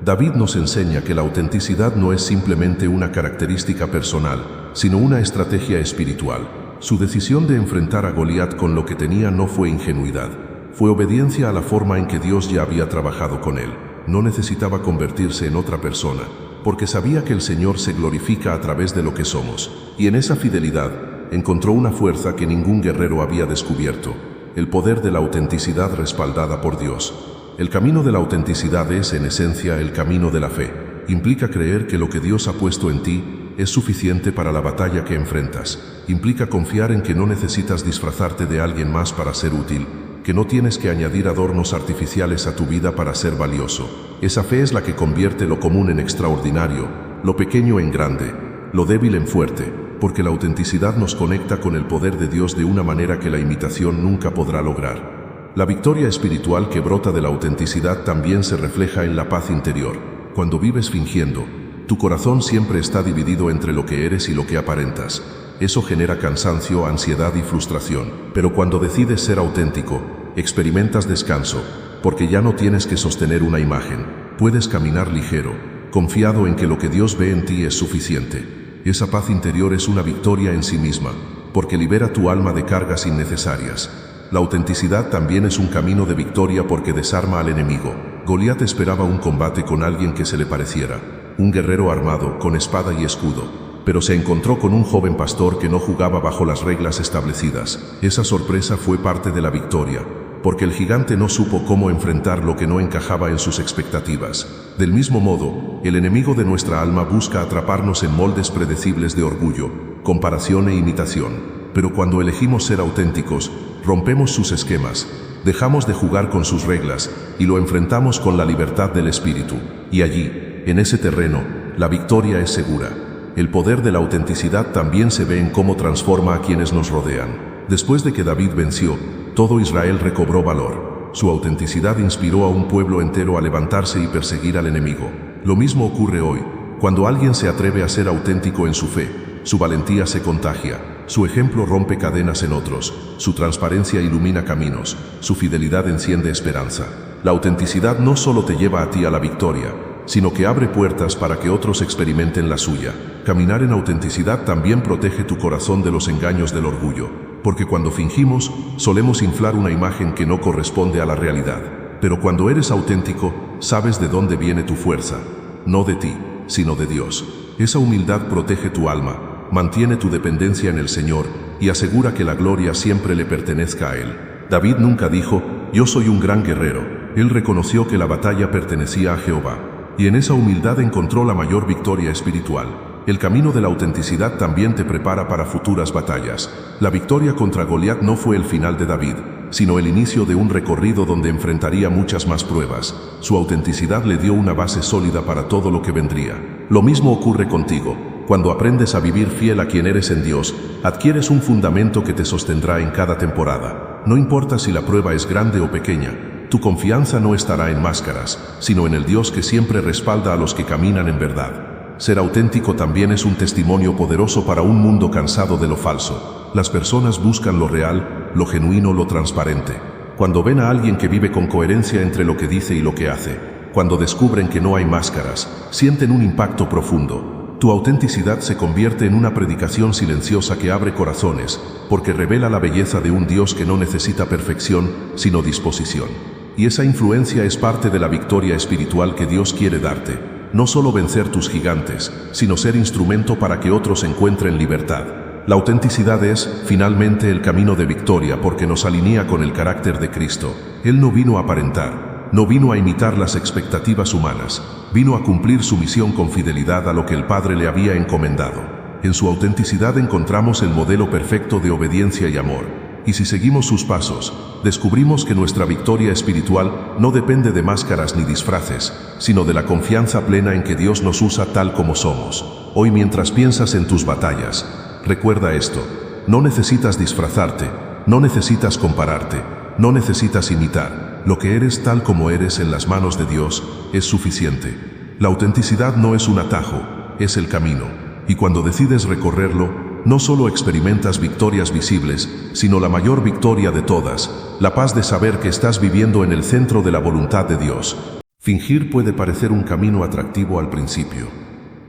Speaker 1: David nos enseña que la autenticidad no es simplemente una característica personal, sino una estrategia espiritual. Su decisión de enfrentar a Goliat con lo que tenía no fue ingenuidad, fue obediencia a la forma en que Dios ya había trabajado con él. No necesitaba convertirse en otra persona, porque sabía que el Señor se glorifica a través de lo que somos, y en esa fidelidad encontró una fuerza que ningún guerrero había descubierto, el poder de la autenticidad respaldada por Dios. El camino de la autenticidad es, en esencia, el camino de la fe. Implica creer que lo que Dios ha puesto en ti es suficiente para la batalla que enfrentas. Implica confiar en que no necesitas disfrazarte de alguien más para ser útil, que no tienes que añadir adornos artificiales a tu vida para ser valioso. Esa fe es la que convierte lo común en extraordinario, lo pequeño en grande, lo débil en fuerte, porque la autenticidad nos conecta con el poder de Dios de una manera que la imitación nunca podrá lograr. La victoria espiritual que brota de la autenticidad también se refleja en la paz interior. Cuando vives fingiendo, tu corazón siempre está dividido entre lo que eres y lo que aparentas. Eso genera cansancio, ansiedad y frustración. Pero cuando decides ser auténtico, experimentas descanso, porque ya no tienes que sostener una imagen. Puedes caminar ligero, confiado en que lo que Dios ve en ti es suficiente. Esa paz interior es una victoria en sí misma, porque libera tu alma de cargas innecesarias. La autenticidad también es un camino de victoria porque desarma al enemigo. Goliat esperaba un combate con alguien que se le pareciera. un guerrero armado, con espada y escudo. Pero se encontró con un joven pastor que no jugaba bajo las reglas establecidas. Esa sorpresa fue parte de la victoria, porque el gigante no supo cómo enfrentar lo que no encajaba en sus expectativas. Del mismo modo, el enemigo de nuestra alma busca atraparnos en moldes predecibles de orgullo, comparación e imitación. Pero cuando elegimos ser auténticos, rompemos sus esquemas, dejamos de jugar con sus reglas y lo enfrentamos con la libertad del espíritu. Y allí, en ese terreno, la victoria es segura. El poder de la autenticidad también se ve en cómo transforma a quienes nos rodean. Después de que David venció, todo Israel recobró valor. Su autenticidad inspiró a un pueblo entero a levantarse y perseguir al enemigo. Lo mismo ocurre hoy. Cuando alguien se atreve a ser auténtico en su fe, su valentía se contagia, su ejemplo rompe cadenas en otros, su transparencia ilumina caminos, su fidelidad enciende esperanza. La autenticidad no solo te lleva a ti a la victoria, sino que abre puertas para que otros experimenten la suya. Caminar en autenticidad también protege tu corazón de los engaños del orgullo, porque cuando fingimos, solemos inflar una imagen que no corresponde a la realidad. Pero cuando eres auténtico, sabes de dónde viene tu fuerza, no de ti, sino de Dios. Esa humildad protege tu alma, mantiene tu dependencia en el Señor y asegura que la gloria siempre le pertenezca a Él. David nunca dijo, yo soy un gran guerrero. Él reconoció que la batalla pertenecía a Jehová, y en esa humildad encontró la mayor victoria espiritual. El camino de la autenticidad también te prepara para futuras batallas. La victoria contra Goliat no fue el final de David, sino el inicio de un recorrido donde enfrentaría muchas más pruebas. Su autenticidad le dio una base sólida para todo lo que vendría. Lo mismo ocurre contigo. Cuando aprendes a vivir fiel a quien eres en Dios, adquieres un fundamento que te sostendrá en cada temporada. No importa si la prueba es grande o pequeña, tu confianza no estará en máscaras, sino en el Dios que siempre respalda a los que caminan en verdad. Ser auténtico también es un testimonio poderoso para un mundo cansado de lo falso. Las personas buscan lo real, lo genuino, lo transparente. Cuando ven a alguien que vive con coherencia entre lo que dice y lo que hace, cuando descubren que no hay máscaras, sienten un impacto profundo. Tu autenticidad se convierte en una predicación silenciosa que abre corazones, porque revela la belleza de un Dios que no necesita perfección, sino disposición. Y esa influencia es parte de la victoria espiritual que Dios quiere darte. No solo vencer tus gigantes, sino ser instrumento para que otros encuentren libertad. La autenticidad es, finalmente, el camino de victoria porque nos alinea con el carácter de Cristo. Él no vino a aparentar, no vino a imitar las expectativas humanas, vino a cumplir su misión con fidelidad a lo que el Padre le había encomendado. En su autenticidad encontramos el modelo perfecto de obediencia y amor. Y si seguimos sus pasos, descubrimos que nuestra victoria espiritual no depende de máscaras ni disfraces, sino de la confianza plena en que Dios nos usa tal como somos. Hoy, mientras piensas en tus batallas, recuerda esto: no necesitas disfrazarte, no necesitas compararte, no necesitas imitar. Lo que eres tal como eres en las manos de Dios es suficiente. La autenticidad no es un atajo, es el camino. Y cuando decides recorrerlo, no solo experimentas victorias visibles, sino la mayor victoria de todas, la paz de saber que estás viviendo en el centro de la voluntad de Dios. Fingir puede parecer un camino atractivo al principio.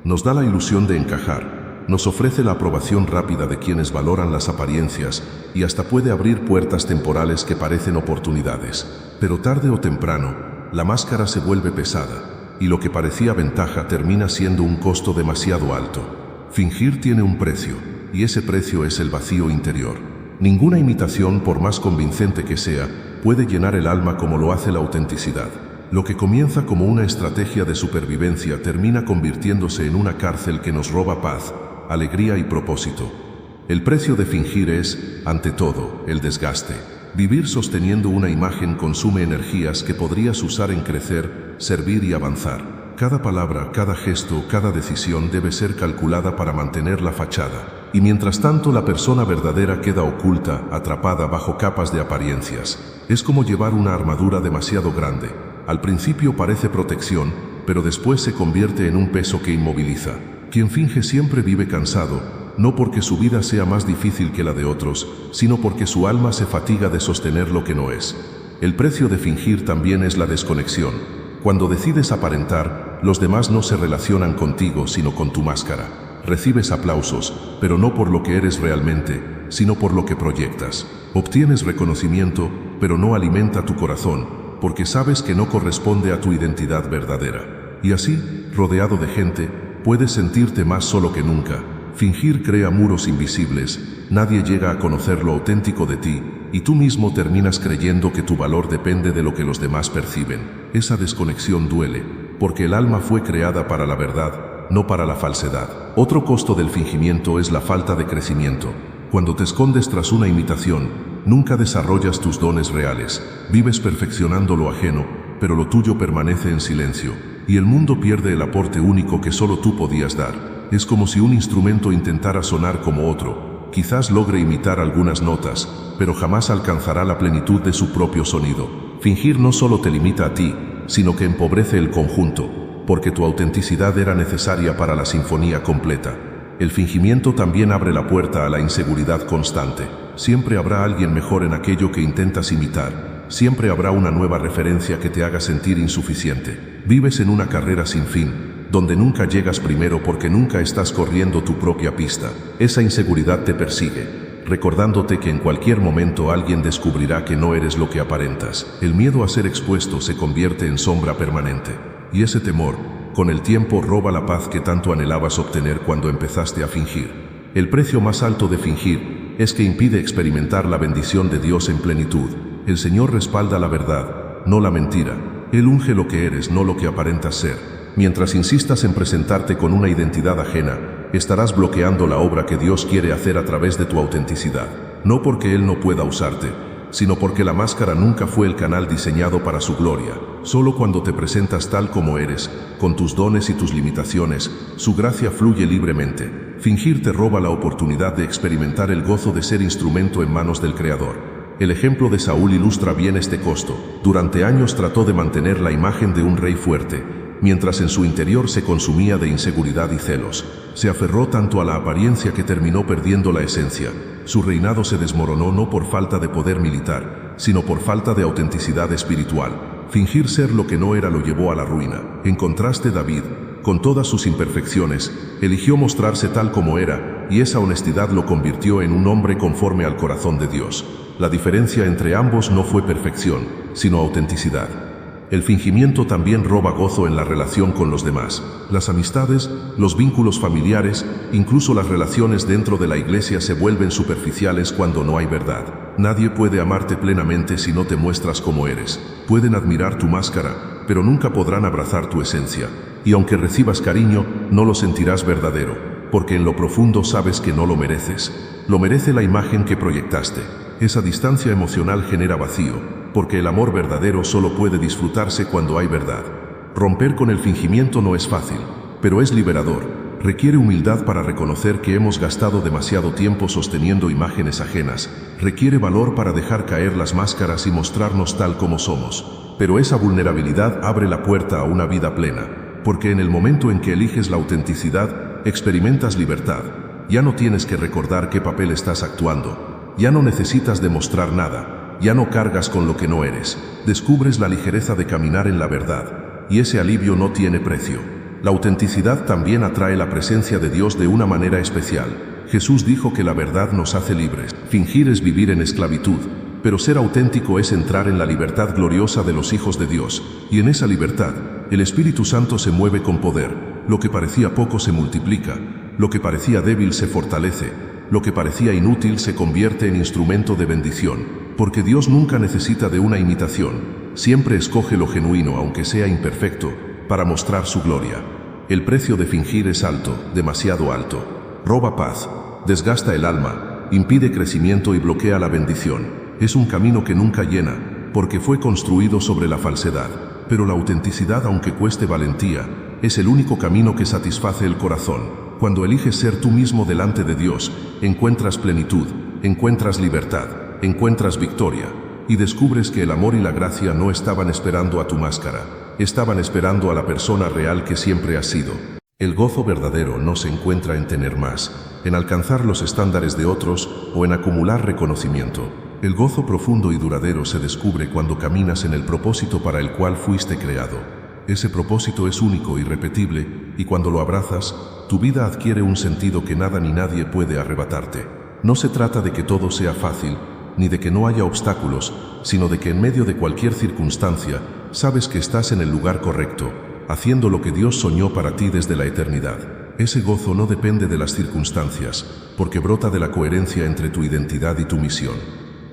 Speaker 1: Nos da la ilusión de encajar, nos ofrece la aprobación rápida de quienes valoran las apariencias y hasta puede abrir puertas temporales que parecen oportunidades. Pero tarde o temprano, la máscara se vuelve pesada y lo que parecía ventaja termina siendo un costo demasiado alto. Fingir tiene un precio, y ese precio es el vacío interior. Ninguna imitación, por más convincente que sea, puede llenar el alma como lo hace la autenticidad. Lo que comienza como una estrategia de supervivencia termina convirtiéndose en una cárcel que nos roba paz, alegría y propósito. El precio de fingir es, ante todo, el desgaste. Vivir sosteniendo una imagen consume energías que podrías usar en crecer, servir y avanzar. Cada palabra, cada gesto, cada decisión debe ser calculada para mantener la fachada. Y mientras tanto, la persona verdadera queda oculta, atrapada bajo capas de apariencias. Es como llevar una armadura demasiado grande. Al principio parece protección, pero después se convierte en un peso que inmoviliza. Quien finge siempre vive cansado, no porque su vida sea más difícil que la de otros, sino porque su alma se fatiga de sostener lo que no es. El precio de fingir también es la desconexión. Cuando decides aparentar, los demás no se relacionan contigo, sino con tu máscara. Recibes aplausos, pero no por lo que eres realmente, sino por lo que proyectas. Obtienes reconocimiento, pero no alimenta tu corazón, porque sabes que no corresponde a tu identidad verdadera. Y así, rodeado de gente, puedes sentirte más solo que nunca. Fingir crea muros invisibles, nadie llega a conocer lo auténtico de ti, y tú mismo terminas creyendo que tu valor depende de lo que los demás perciben. Esa desconexión duele, porque el alma fue creada para la verdad, no para la falsedad. Otro costo del fingimiento es la falta de crecimiento. Cuando te escondes tras una imitación, nunca desarrollas tus dones reales, vives perfeccionando lo ajeno, pero lo tuyo permanece en silencio, y el mundo pierde el aporte único que solo tú podías dar. Es como si un instrumento intentara sonar como otro, quizás logre imitar algunas notas, pero jamás alcanzará la plenitud de su propio sonido. Fingir no solo te limita a ti, sino que empobrece el conjunto, porque tu autenticidad era necesaria para la sinfonía completa. El fingimiento también abre la puerta a la inseguridad constante. Siempre habrá alguien mejor en aquello que intentas imitar. Siempre habrá una nueva referencia que te haga sentir insuficiente. Vives en una carrera sin fin, donde nunca llegas primero porque nunca estás corriendo tu propia pista. Esa inseguridad te persigue, recordándote que en cualquier momento alguien descubrirá que no eres lo que aparentas. El miedo a ser expuesto se convierte en sombra permanente, y ese temor, con el tiempo, roba la paz que tanto anhelabas obtener cuando empezaste a fingir. El precio más alto de fingir es que impide experimentar la bendición de Dios en plenitud. El Señor respalda la verdad, no la mentira. Él unge lo que eres, no lo que aparentas ser. Mientras insistas en presentarte con una identidad ajena, estarás bloqueando la obra que Dios quiere hacer a través de tu autenticidad. No porque Él no pueda usarte, sino porque la máscara nunca fue el canal diseñado para su gloria. Solo cuando te presentas tal como eres, con tus dones y tus limitaciones, su gracia fluye libremente. Fingir te roba la oportunidad de experimentar el gozo de ser instrumento en manos del Creador. El ejemplo de Saúl ilustra bien este costo. Durante años trató de mantener la imagen de un rey fuerte, mientras en su interior se consumía de inseguridad y celos. Se aferró tanto a la apariencia que terminó perdiendo la esencia. Su reinado se desmoronó no por falta de poder militar, sino por falta de autenticidad espiritual. Fingir ser lo que no era lo llevó a la ruina. En contraste, David, con todas sus imperfecciones, eligió mostrarse tal como era, y esa honestidad lo convirtió en un hombre conforme al corazón de Dios. La diferencia entre ambos no fue perfección, sino autenticidad. El fingimiento también roba gozo en la relación con los demás. Las amistades, los vínculos familiares, incluso las relaciones dentro de la iglesia se vuelven superficiales cuando no hay verdad. Nadie puede amarte plenamente si no te muestras como eres. Pueden admirar tu máscara, pero nunca podrán abrazar tu esencia. Y aunque recibas cariño, no lo sentirás verdadero, porque en lo profundo sabes que no lo mereces. Lo merece la imagen que proyectaste. Esa distancia emocional genera vacío, porque el amor verdadero solo puede disfrutarse cuando hay verdad. Romper con el fingimiento no es fácil, pero es liberador. Requiere humildad para reconocer que hemos gastado demasiado tiempo sosteniendo imágenes ajenas. Requiere valor para dejar caer las máscaras y mostrarnos tal como somos. Pero esa vulnerabilidad abre la puerta a una vida plena, porque en el momento en que eliges la autenticidad, experimentas libertad. Ya no tienes que recordar qué papel estás actuando. Ya no necesitas demostrar nada. Ya no cargas con lo que no eres. Descubres la ligereza de caminar en la verdad, y ese alivio no tiene precio. La autenticidad también atrae la presencia de Dios de una manera especial. Jesús dijo que la verdad nos hace libres. Fingir es vivir en esclavitud, pero ser auténtico es entrar en la libertad gloriosa de los hijos de Dios, y en esa libertad, el Espíritu Santo se mueve con poder. Lo que parecía poco se multiplica, lo que parecía débil se fortalece, lo que parecía inútil se convierte en instrumento de bendición. Porque Dios nunca necesita de una imitación, siempre escoge lo genuino, aunque sea imperfecto, para mostrar su gloria. El precio de fingir es alto, demasiado alto. Roba paz, desgasta el alma, impide crecimiento y bloquea la bendición. Es un camino que nunca llena, porque fue construido sobre la falsedad. Pero la autenticidad, aunque cueste valentía, es el único camino que satisface el corazón. Cuando eliges ser tú mismo delante de Dios, encuentras plenitud, encuentras libertad, encuentras victoria, y descubres que el amor y la gracia no estaban esperando a tu máscara, estaban esperando a la persona real que siempre has sido. El gozo verdadero no se encuentra en tener más, en alcanzar los estándares de otros o en acumular reconocimiento. El gozo profundo y duradero se descubre cuando caminas en el propósito para el cual fuiste creado. Ese propósito es único, irrepetible, y cuando lo abrazas, tu vida adquiere un sentido que nada ni nadie puede arrebatarte. No se trata de que todo sea fácil, ni de que no haya obstáculos, sino de que en medio de cualquier circunstancia, sabes que estás en el lugar correcto, haciendo lo que Dios soñó para ti desde la eternidad. Ese gozo no depende de las circunstancias, porque brota de la coherencia entre tu identidad y tu misión.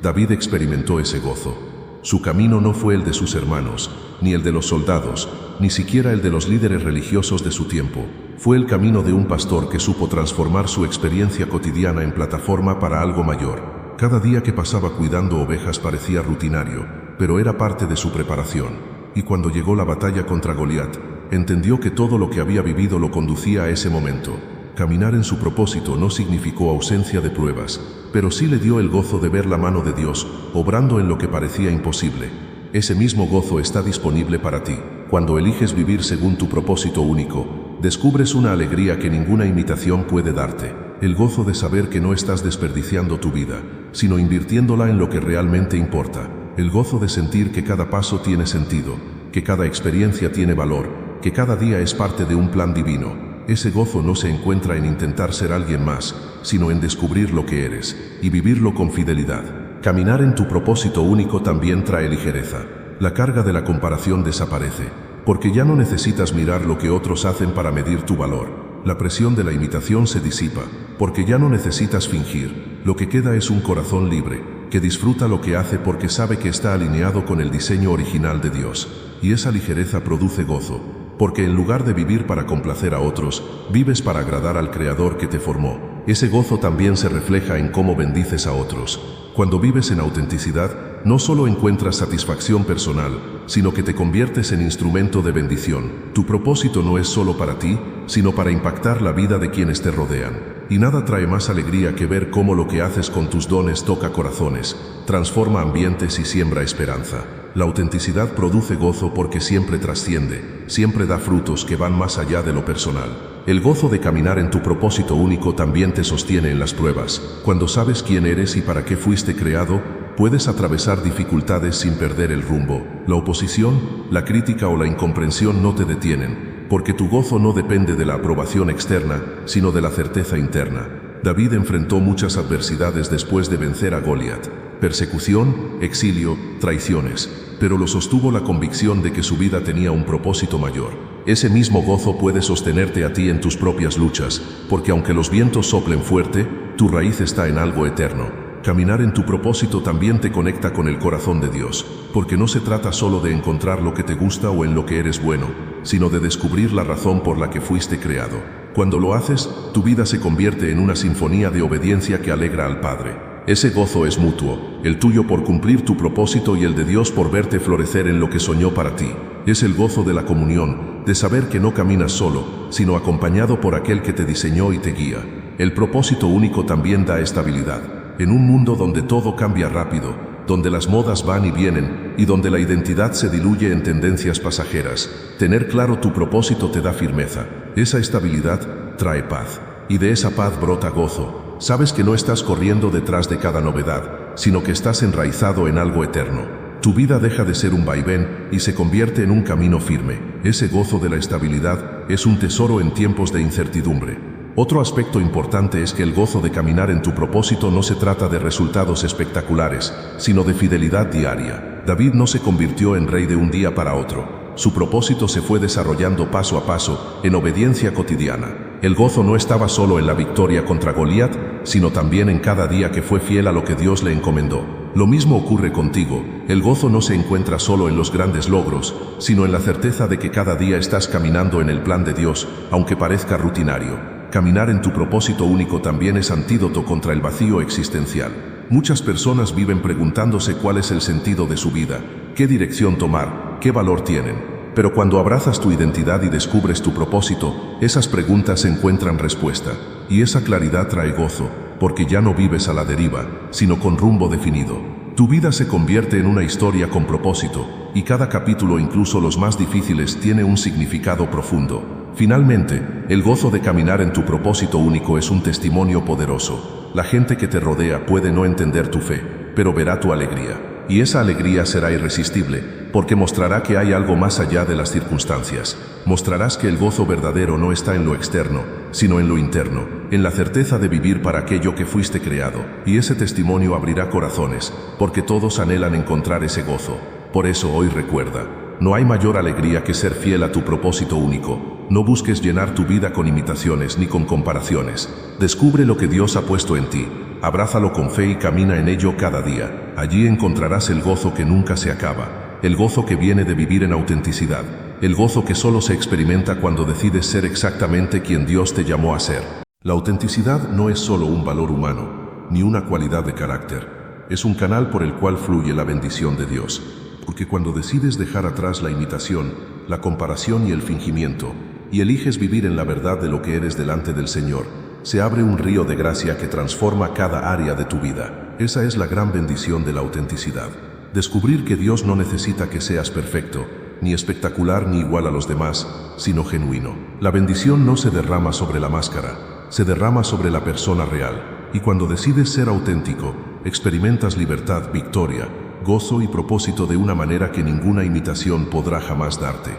Speaker 1: David experimentó ese gozo. Su camino no fue el de sus hermanos, ni el de los soldados, ni siquiera el de los líderes religiosos de su tiempo. Fue el camino de un pastor que supo transformar su experiencia cotidiana en plataforma para algo mayor. Cada día que pasaba cuidando ovejas parecía rutinario, pero era parte de su preparación. Y cuando llegó la batalla contra Goliat, entendió que todo lo que había vivido lo conducía a ese momento. Caminar en su propósito no significó ausencia de pruebas, pero sí le dio el gozo de ver la mano de Dios, obrando en lo que parecía imposible. Ese mismo gozo está disponible para ti. Cuando eliges vivir según tu propósito único, descubres una alegría que ninguna imitación puede darte. El gozo de saber que no estás desperdiciando tu vida, sino invirtiéndola en lo que realmente importa. El gozo de sentir que cada paso tiene sentido, que cada experiencia tiene valor, que cada día es parte de un plan divino. Ese gozo no se encuentra en intentar ser alguien más, sino en descubrir lo que eres y vivirlo con fidelidad. Caminar en tu propósito único también trae ligereza. La carga de la comparación desaparece, porque ya no necesitas mirar lo que otros hacen para medir tu valor. La presión de la imitación se disipa, porque ya no necesitas fingir. Lo que queda es un corazón libre, que disfruta lo que hace porque sabe que está alineado con el diseño original de Dios. Y esa ligereza produce gozo, porque en lugar de vivir para complacer a otros, vives para agradar al Creador que te formó. Ese gozo también se refleja en cómo bendices a otros. Cuando vives en autenticidad, no solo encuentras satisfacción personal, sino que te conviertes en instrumento de bendición. Tu propósito no es solo para ti, sino para impactar la vida de quienes te rodean. Y nada trae más alegría que ver cómo lo que haces con tus dones toca corazones, transforma ambientes y siembra esperanza. La autenticidad produce gozo porque siempre trasciende, siempre da frutos que van más allá de lo personal. El gozo de caminar en tu propósito único también te sostiene en las pruebas. Cuando sabes quién eres y para qué fuiste creado, puedes atravesar dificultades sin perder el rumbo. La oposición, la crítica o la incomprensión no te detienen, porque tu gozo no depende de la aprobación externa, sino de la certeza interna. David enfrentó muchas adversidades después de vencer a Goliat. Persecución, exilio, traiciones, pero lo sostuvo la convicción de que su vida tenía un propósito mayor. Ese mismo gozo puede sostenerte a ti en tus propias luchas, porque aunque los vientos soplen fuerte, tu raíz está en algo eterno. Caminar en tu propósito también te conecta con el corazón de Dios, porque no se trata solo de encontrar lo que te gusta o en lo que eres bueno, sino de descubrir la razón por la que fuiste creado. Cuando lo haces, tu vida se convierte en una sinfonía de obediencia que alegra al Padre. Ese gozo es mutuo, el tuyo por cumplir tu propósito y el de Dios por verte florecer en lo que soñó para ti. Es el gozo de la comunión, de saber que no caminas solo, sino acompañado por aquel que te diseñó y te guía. El propósito único también da estabilidad. En un mundo donde todo cambia rápido, donde las modas van y vienen, y donde la identidad se diluye en tendencias pasajeras, tener claro tu propósito te da firmeza. Esa estabilidad trae paz, y de esa paz brota gozo. Sabes que no estás corriendo detrás de cada novedad, sino que estás enraizado en algo eterno. Tu vida deja de ser un vaivén y se convierte en un camino firme. Ese gozo de la estabilidad es un tesoro en tiempos de incertidumbre. Otro aspecto importante es que el gozo de caminar en tu propósito no se trata de resultados espectaculares, sino de fidelidad diaria. David no se convirtió en rey de un día para otro. Su propósito se fue desarrollando paso a paso, en obediencia cotidiana. El gozo no estaba solo en la victoria contra Goliat, sino también en cada día que fue fiel a lo que Dios le encomendó. Lo mismo ocurre contigo. El gozo no se encuentra solo en los grandes logros, sino en la certeza de que cada día estás caminando en el plan de Dios, aunque parezca rutinario. Caminar en tu propósito único también es antídoto contra el vacío existencial. Muchas personas viven preguntándose cuál es el sentido de su vida, qué dirección tomar, qué valor tienen. Pero cuando abrazas tu identidad y descubres tu propósito, esas preguntas encuentran respuesta. Y esa claridad trae gozo, porque ya no vives a la deriva, sino con rumbo definido. Tu vida se convierte en una historia con propósito, y cada capítulo, incluso los más difíciles, tiene un significado profundo. Finalmente, el gozo de caminar en tu propósito único es un testimonio poderoso. La gente que te rodea puede no entender tu fe, pero verá tu alegría. Y esa alegría será irresistible, porque mostrará que hay algo más allá de las circunstancias. Mostrarás que el gozo verdadero no está en lo externo, sino en lo interno, en la certeza de vivir para aquello que fuiste creado. Y ese testimonio abrirá corazones, porque todos anhelan encontrar ese gozo. Por eso hoy recuerda, No hay mayor alegría que ser fiel a tu propósito único. No busques llenar tu vida con imitaciones ni con comparaciones. Descubre lo que Dios ha puesto en ti. Abrázalo con fe y camina en ello cada día. Allí encontrarás el gozo que nunca se acaba. El gozo que viene de vivir en autenticidad. El gozo que solo se experimenta cuando decides ser exactamente quien Dios te llamó a ser. La autenticidad no es solo un valor humano, ni una cualidad de carácter. Es un canal por el cual fluye la bendición de Dios. Porque cuando decides dejar atrás la imitación, la comparación y el fingimiento, y eliges vivir en la verdad de lo que eres delante del Señor, se abre un río de gracia que transforma cada área de tu vida. Esa es la gran bendición de la autenticidad. Descubrir que Dios no necesita que seas perfecto, ni espectacular ni igual a los demás, sino genuino. La bendición no se derrama sobre la máscara, se derrama sobre la persona real. Y cuando decides ser auténtico, experimentas libertad, victoria, gozo y propósito de una manera que ninguna imitación podrá jamás darte.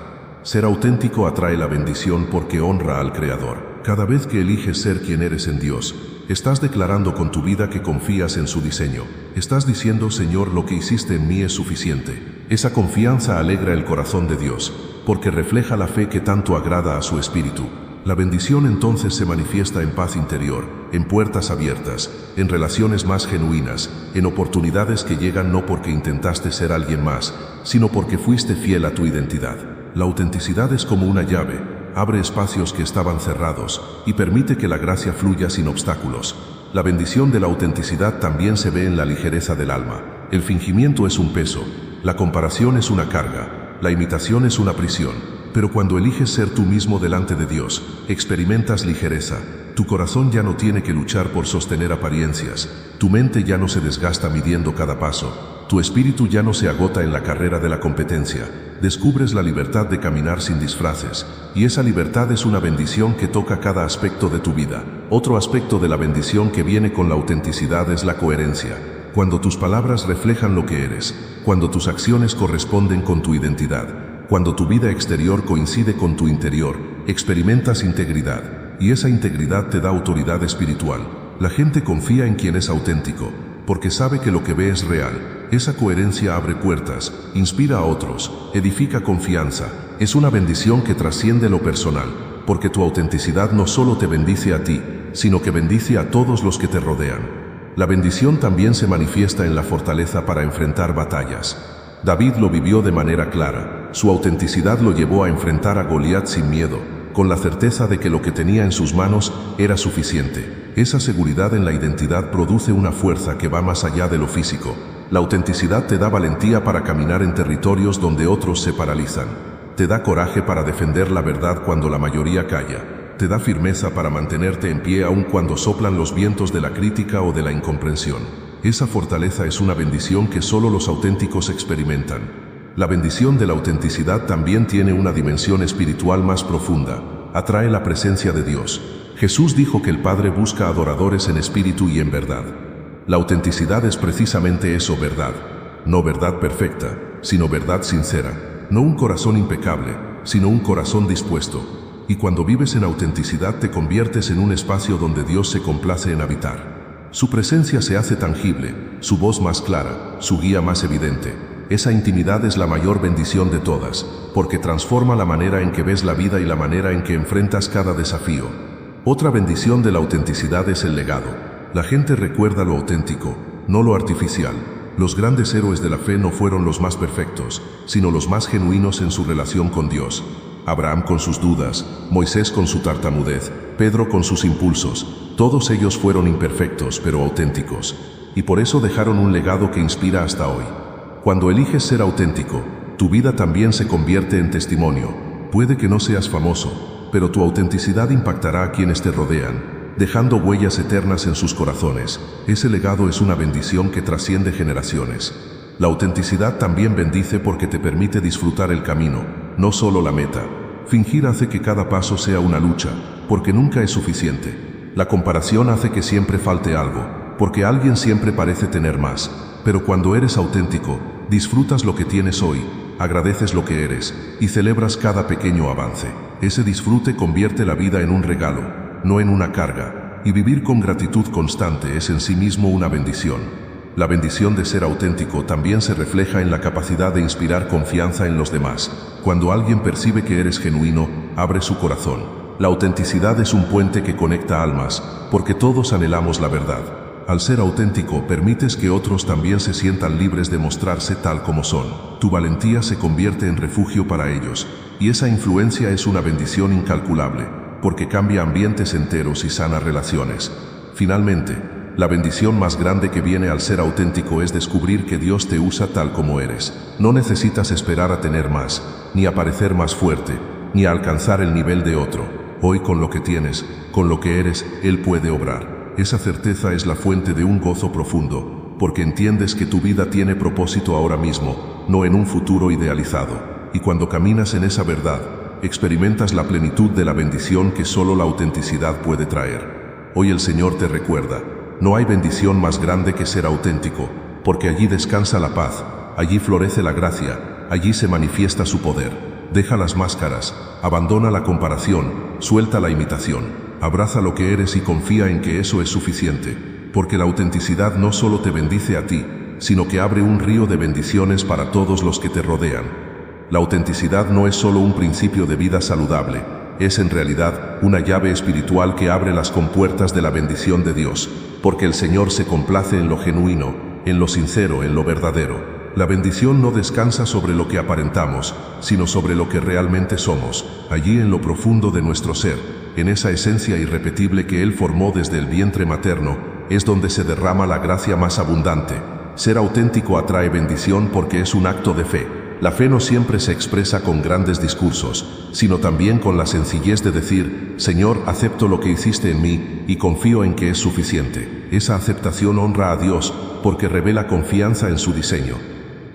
Speaker 1: Ser auténtico atrae la bendición porque honra al Creador. Cada vez que eliges ser quien eres en Dios, estás declarando con tu vida que confías en su diseño. Estás diciendo, Señor, lo que hiciste en mí es suficiente. Esa confianza alegra el corazón de Dios, porque refleja la fe que tanto agrada a su espíritu. La bendición entonces se manifiesta en paz interior, en puertas abiertas, en relaciones más genuinas, en oportunidades que llegan no porque intentaste ser alguien más, sino porque fuiste fiel a tu identidad. La autenticidad es como una llave, abre espacios que estaban cerrados y permite que la gracia fluya sin obstáculos. La bendición de la autenticidad también se ve en la ligereza del alma. El fingimiento es un peso, la comparación es una carga, la imitación es una prisión. Pero cuando eliges ser tú mismo delante de Dios, experimentas ligereza. Tu corazón ya no tiene que luchar por sostener apariencias. Tu mente ya no se desgasta midiendo cada paso. Tu espíritu ya no se agota en la carrera de la competencia. Descubres la libertad de caminar sin disfraces. Y esa libertad es una bendición que toca cada aspecto de tu vida. Otro aspecto de la bendición que viene con la autenticidad es la coherencia. Cuando tus palabras reflejan lo que eres, cuando tus acciones corresponden con tu identidad, cuando tu vida exterior coincide con tu interior, experimentas integridad, y esa integridad te da autoridad espiritual. La gente confía en quien es auténtico, porque sabe que lo que ve es real. Esa coherencia abre puertas, inspira a otros, edifica confianza. Es una bendición que trasciende lo personal, porque tu autenticidad no solo te bendice a ti, sino que bendice a todos los que te rodean. La bendición también se manifiesta en la fortaleza para enfrentar batallas. David lo vivió de manera clara. Su autenticidad lo llevó a enfrentar a Goliat sin miedo, con la certeza de que lo que tenía en sus manos era suficiente. Esa seguridad en la identidad produce una fuerza que va más allá de lo físico. La autenticidad te da valentía para caminar en territorios donde otros se paralizan. Te da coraje para defender la verdad cuando la mayoría calla. Te da firmeza para mantenerte en pie aun cuando soplan los vientos de la crítica o de la incomprensión. Esa fortaleza es una bendición que solo los auténticos experimentan. La bendición de la autenticidad también tiene una dimensión espiritual más profunda. Atrae la presencia de Dios. Jesús dijo que el Padre busca adoradores en espíritu y en verdad. La autenticidad es precisamente eso, verdad. No verdad perfecta, sino verdad sincera. No un corazón impecable, sino un corazón dispuesto. Y cuando vives en autenticidad te conviertes en un espacio donde Dios se complace en habitar. Su presencia se hace tangible, su voz más clara, su guía más evidente. Esa intimidad es la mayor bendición de todas, porque transforma la manera en que ves la vida y la manera en que enfrentas cada desafío. Otra bendición de la autenticidad es el legado. La gente recuerda lo auténtico, no lo artificial. Los grandes héroes de la fe no fueron los más perfectos, sino los más genuinos en su relación con Dios. Abraham con sus dudas, Moisés con su tartamudez, Pedro con sus impulsos, todos ellos fueron imperfectos pero auténticos, y por eso dejaron un legado que inspira hasta hoy. Cuando eliges ser auténtico, tu vida también se convierte en testimonio. Puede que no seas famoso, pero tu autenticidad impactará a quienes te rodean, dejando huellas eternas en sus corazones. Ese legado es una bendición que trasciende generaciones. La autenticidad también bendice porque te permite disfrutar el camino, no solo la meta. Fingir hace que cada paso sea una lucha, porque nunca es suficiente. La comparación hace que siempre falte algo, porque alguien siempre parece tener más. Pero cuando eres auténtico, disfrutas lo que tienes hoy, agradeces lo que eres y celebras cada pequeño avance. Ese disfrute convierte la vida en un regalo, no en una carga, y vivir con gratitud constante es en sí mismo una bendición. La bendición de ser auténtico también se refleja en la capacidad de inspirar confianza en los demás. Cuando alguien percibe que eres genuino, abre su corazón. La autenticidad es un puente que conecta almas, porque todos anhelamos la verdad. Al ser auténtico, permites que otros también se sientan libres de mostrarse tal como son. Tu valentía se convierte en refugio para ellos, y esa influencia es una bendición incalculable, porque cambia ambientes enteros y sana relaciones. Finalmente, la bendición más grande que viene al ser auténtico es descubrir que Dios te usa tal como eres. No necesitas esperar a tener más, ni a parecer más fuerte, ni a alcanzar el nivel de otro. Hoy, con lo que tienes, con lo que eres, Él puede obrar. Esa certeza es la fuente de un gozo profundo, porque entiendes que tu vida tiene propósito ahora mismo, no en un futuro idealizado. Y cuando caminas en esa verdad, experimentas la plenitud de la bendición que solo la autenticidad puede traer. Hoy el Señor te recuerda: no hay bendición más grande que ser auténtico, porque allí descansa la paz, allí florece la gracia, allí se manifiesta su poder. Deja las máscaras, abandona la comparación, suelta la imitación, abraza lo que eres y confía en que eso es suficiente, porque la autenticidad no solo te bendice a ti, sino que abre un río de bendiciones para todos los que te rodean. La autenticidad no es solo un principio de vida saludable, es en realidad una llave espiritual que abre las compuertas de la bendición de Dios, porque el Señor se complace en lo genuino, en lo sincero, en lo verdadero. La bendición no descansa sobre lo que aparentamos, sino sobre lo que realmente somos, allí en lo profundo de nuestro ser, en esa esencia irrepetible que Él formó desde el vientre materno, es donde se derrama la gracia más abundante. Ser auténtico atrae bendición porque es un acto de fe. La fe no siempre se expresa con grandes discursos, sino también con la sencillez de decir: Señor, acepto lo que hiciste en mí y confío en que es suficiente. Esa aceptación honra a Dios porque revela confianza en su diseño.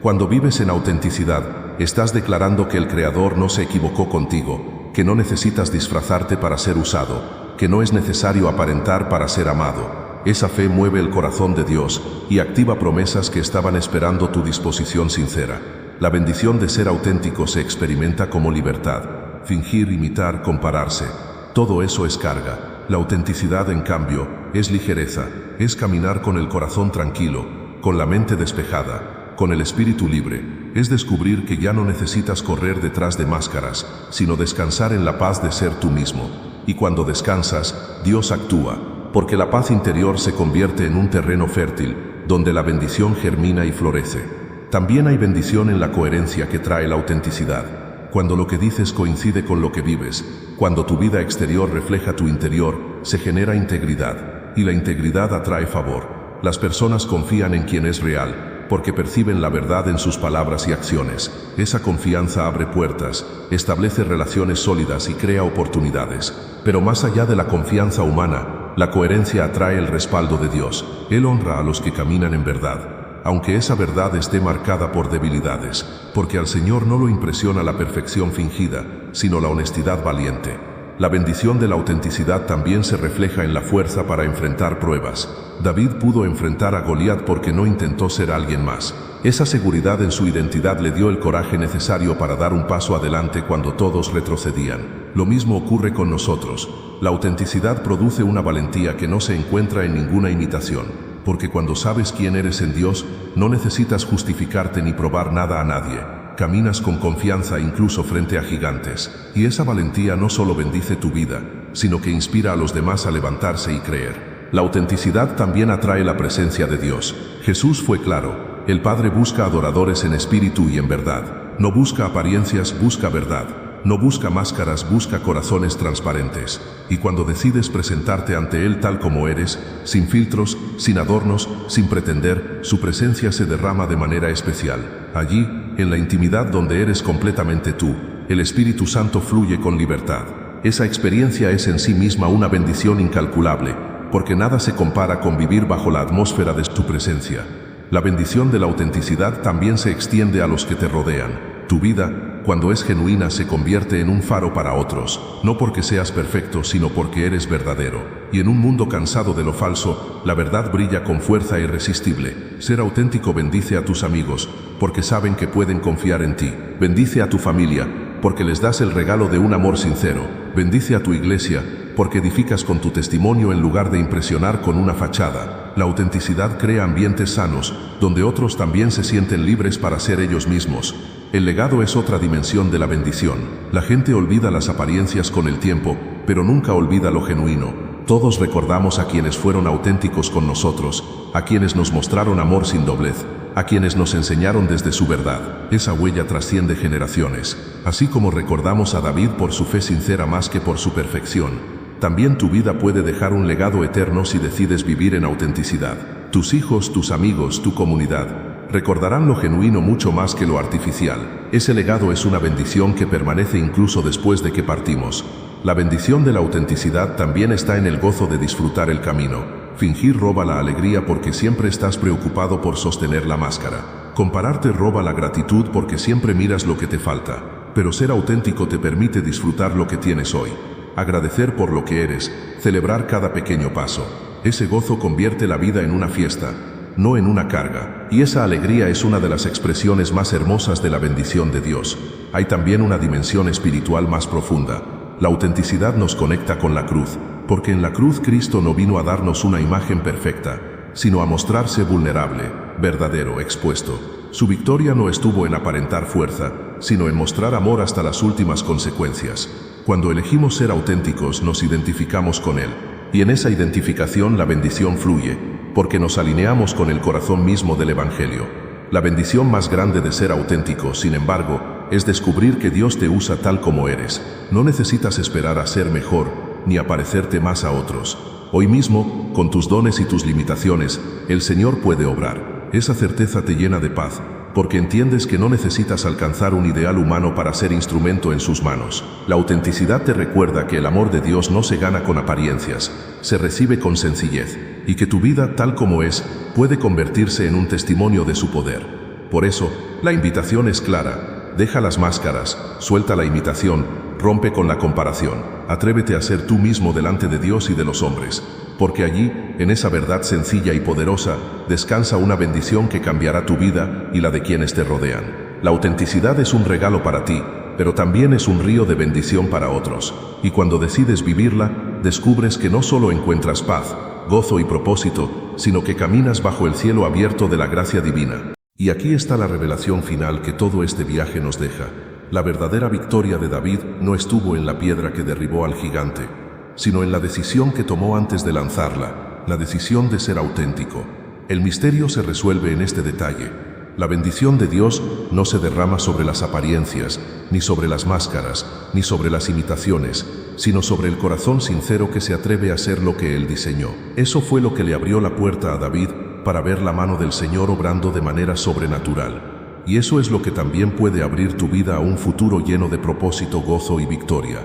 Speaker 1: Cuando vives en autenticidad, estás declarando que el Creador no se equivocó contigo, que no necesitas disfrazarte para ser usado, que no es necesario aparentar para ser amado. Esa fe mueve el corazón de Dios y activa promesas que estaban esperando tu disposición sincera. La bendición de ser auténtico se experimenta como libertad. Fingir, imitar, compararse, todo eso es carga. La autenticidad, en cambio, es ligereza, es caminar con el corazón tranquilo, con la mente despejada, con el espíritu libre, es descubrir que ya no necesitas correr detrás de máscaras, sino descansar en la paz de ser tú mismo. Y cuando descansas, Dios actúa, porque la paz interior se convierte en un terreno fértil, donde la bendición germina y florece. También hay bendición en la coherencia que trae la autenticidad. Cuando lo que dices coincide con lo que vives, cuando tu vida exterior refleja tu interior, se genera integridad, y la integridad atrae favor. Las personas confían en quien es real, porque perciben la verdad en sus palabras y acciones. Esa confianza abre puertas, establece relaciones sólidas y crea oportunidades. Pero más allá de la confianza humana, la coherencia atrae el respaldo de Dios. Él honra a los que caminan en verdad, aunque esa verdad esté marcada por debilidades, porque al Señor no lo impresiona la perfección fingida, sino la honestidad valiente. La bendición de la autenticidad también se refleja en la fuerza para enfrentar pruebas. David pudo enfrentar a Goliat porque no intentó ser alguien más. Esa seguridad en su identidad le dio el coraje necesario para dar un paso adelante cuando todos retrocedían. Lo mismo ocurre con nosotros. La autenticidad produce una valentía que no se encuentra en ninguna imitación. Porque cuando sabes quién eres en Dios, no necesitas justificarte ni probar nada a nadie. Caminas con confianza incluso frente a gigantes. Y esa valentía no solo bendice tu vida, sino que inspira a los demás a levantarse y creer. La autenticidad también atrae la presencia de Dios. Jesús fue claro: el Padre busca adoradores en espíritu y en verdad. No busca apariencias, busca verdad. No busca máscaras, busca corazones transparentes. Y cuando decides presentarte ante Él tal como eres, sin filtros, sin adornos, sin pretender, su presencia se derrama de manera especial. Allí, en la intimidad donde eres completamente tú, el Espíritu Santo fluye con libertad. Esa experiencia es en sí misma una bendición incalculable, porque nada se compara con vivir bajo la atmósfera de tu presencia. La bendición de la autenticidad también se extiende a los que te rodean. Tu vida, cuando es genuina, se convierte en un faro para otros, no porque seas perfecto, sino porque eres verdadero. Y en un mundo cansado de lo falso, la verdad brilla con fuerza irresistible. Ser auténtico bendice a tus amigos, porque saben que pueden confiar en ti. Bendice a tu familia, porque les das el regalo de un amor sincero. Bendice a tu iglesia, porque edificas con tu testimonio en lugar de impresionar con una fachada. La autenticidad crea ambientes sanos, donde otros también se sienten libres para ser ellos mismos. El legado es otra dimensión de la bendición. La gente olvida las apariencias con el tiempo, pero nunca olvida lo genuino. Todos recordamos a quienes fueron auténticos con nosotros, a quienes nos mostraron amor sin doblez, a quienes nos enseñaron desde su verdad. Esa huella trasciende generaciones. Así como recordamos a David por su fe sincera más que por su perfección, también tu vida puede dejar un legado eterno si decides vivir en autenticidad. Tus hijos, tus amigos, tu comunidad recordarán lo genuino mucho más que lo artificial. Ese legado es una bendición que permanece incluso después de que partimos. La bendición de la autenticidad también está en el gozo de disfrutar el camino. Fingir roba la alegría porque siempre estás preocupado por sostener la máscara. Compararte roba la gratitud porque siempre miras lo que te falta. Pero ser auténtico te permite disfrutar lo que tienes hoy. Agradecer por lo que eres, celebrar cada pequeño paso. Ese gozo convierte la vida en una fiesta, no en una carga. Y esa alegría es una de las expresiones más hermosas de la bendición de Dios. Hay también una dimensión espiritual más profunda. La autenticidad nos conecta con la cruz, porque en la cruz Cristo no vino a darnos una imagen perfecta, sino a mostrarse vulnerable, verdadero, expuesto. Su victoria no estuvo en aparentar fuerza, sino en mostrar amor hasta las últimas consecuencias. Cuando elegimos ser auténticos, nos identificamos con Él, y en esa identificación la bendición fluye, porque nos alineamos con el corazón mismo del Evangelio. La bendición más grande de ser auténtico, sin embargo, es descubrir que Dios te usa tal como eres. No necesitas esperar a ser mejor, ni a parecerte más a otros. Hoy mismo, con tus dones y tus limitaciones, el Señor puede obrar. Esa certeza te llena de paz, porque entiendes que no necesitas alcanzar un ideal humano para ser instrumento en sus manos. La autenticidad te recuerda que el amor de Dios no se gana con apariencias, se recibe con sencillez, y que tu vida, tal como es, puede convertirse en un testimonio de su poder. Por eso, la invitación es clara: deja las máscaras, suelta la imitación, rompe con la comparación, atrévete a ser tú mismo delante de Dios y de los hombres, porque allí, en esa verdad sencilla y poderosa, descansa una bendición que cambiará tu vida y la de quienes te rodean. La autenticidad es un regalo para ti, pero también es un río de bendición para otros, y cuando decides vivirla, descubres que no solo encuentras paz, gozo y propósito, sino que caminas bajo el cielo abierto de la gracia divina. Y aquí está la revelación final que todo este viaje nos deja. La verdadera victoria de David no estuvo en la piedra que derribó al gigante, sino en la decisión que tomó antes de lanzarla, la decisión de ser auténtico. El misterio se resuelve en este detalle. La bendición de Dios no se derrama sobre las apariencias, ni sobre las máscaras, ni sobre las imitaciones, sino sobre el corazón sincero que se atreve a hacer lo que Él diseñó. Eso fue lo que le abrió la puerta a David para ver la mano del Señor obrando de manera sobrenatural. Y eso es lo que también puede abrir tu vida a un futuro lleno de propósito, gozo y victoria.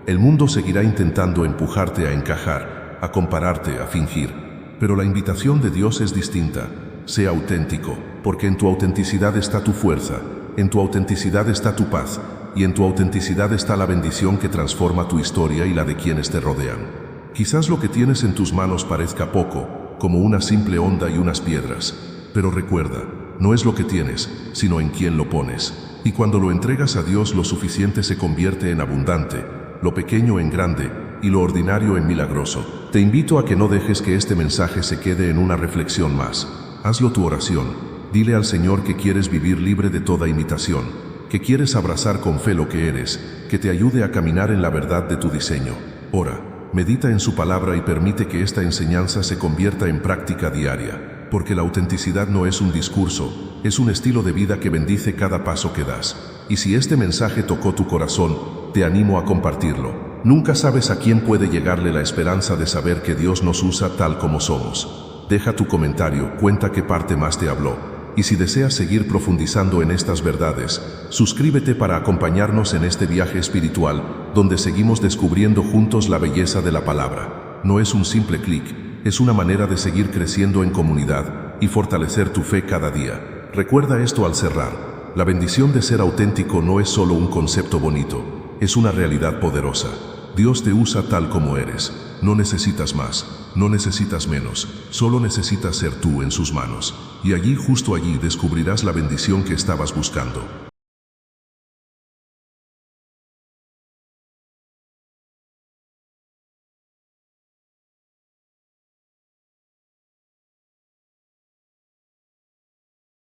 Speaker 1: El mundo seguirá intentando empujarte a encajar, a compararte, a fingir. Pero la invitación de Dios es distinta. Sé auténtico, porque en tu autenticidad está tu fuerza, en tu autenticidad está tu paz, y en tu autenticidad está la bendición que transforma tu historia y la de quienes te rodean. Quizás lo que tienes en tus manos parezca poco, como una simple onda y unas piedras, pero recuerda, no es lo que tienes, sino en quién lo pones. Y cuando lo entregas a Dios, lo suficiente se convierte en abundante, lo pequeño en grande y lo ordinario en milagroso. Te invito a que no dejes que este mensaje se quede en una reflexión más. Hazlo tu oración. Dile al Señor que quieres vivir libre de toda imitación, que quieres abrazar con fe lo que eres, que te ayude a caminar en la verdad de tu diseño. Ora, medita en su palabra y permite que esta enseñanza se convierta en práctica diaria, porque la autenticidad no es un discurso, es un estilo de vida que bendice cada paso que das. Y si este mensaje tocó tu corazón, te animo a compartirlo. Nunca sabes a quién puede llegarle la esperanza de saber que Dios nos usa tal como somos. Deja tu comentario, cuenta qué parte más te habló. Y si deseas seguir profundizando en estas verdades, suscríbete para acompañarnos en este viaje espiritual, donde seguimos descubriendo juntos la belleza de la palabra. No es un simple clic, es una manera de seguir creciendo en comunidad y fortalecer tu fe cada día. Recuerda esto al cerrar: la bendición de ser auténtico no es solo un concepto bonito, es una realidad poderosa. Dios te usa tal como eres. No necesitas más, no necesitas menos, solo necesitas ser tú en sus manos. Y allí, justo allí, descubrirás la bendición que estabas buscando.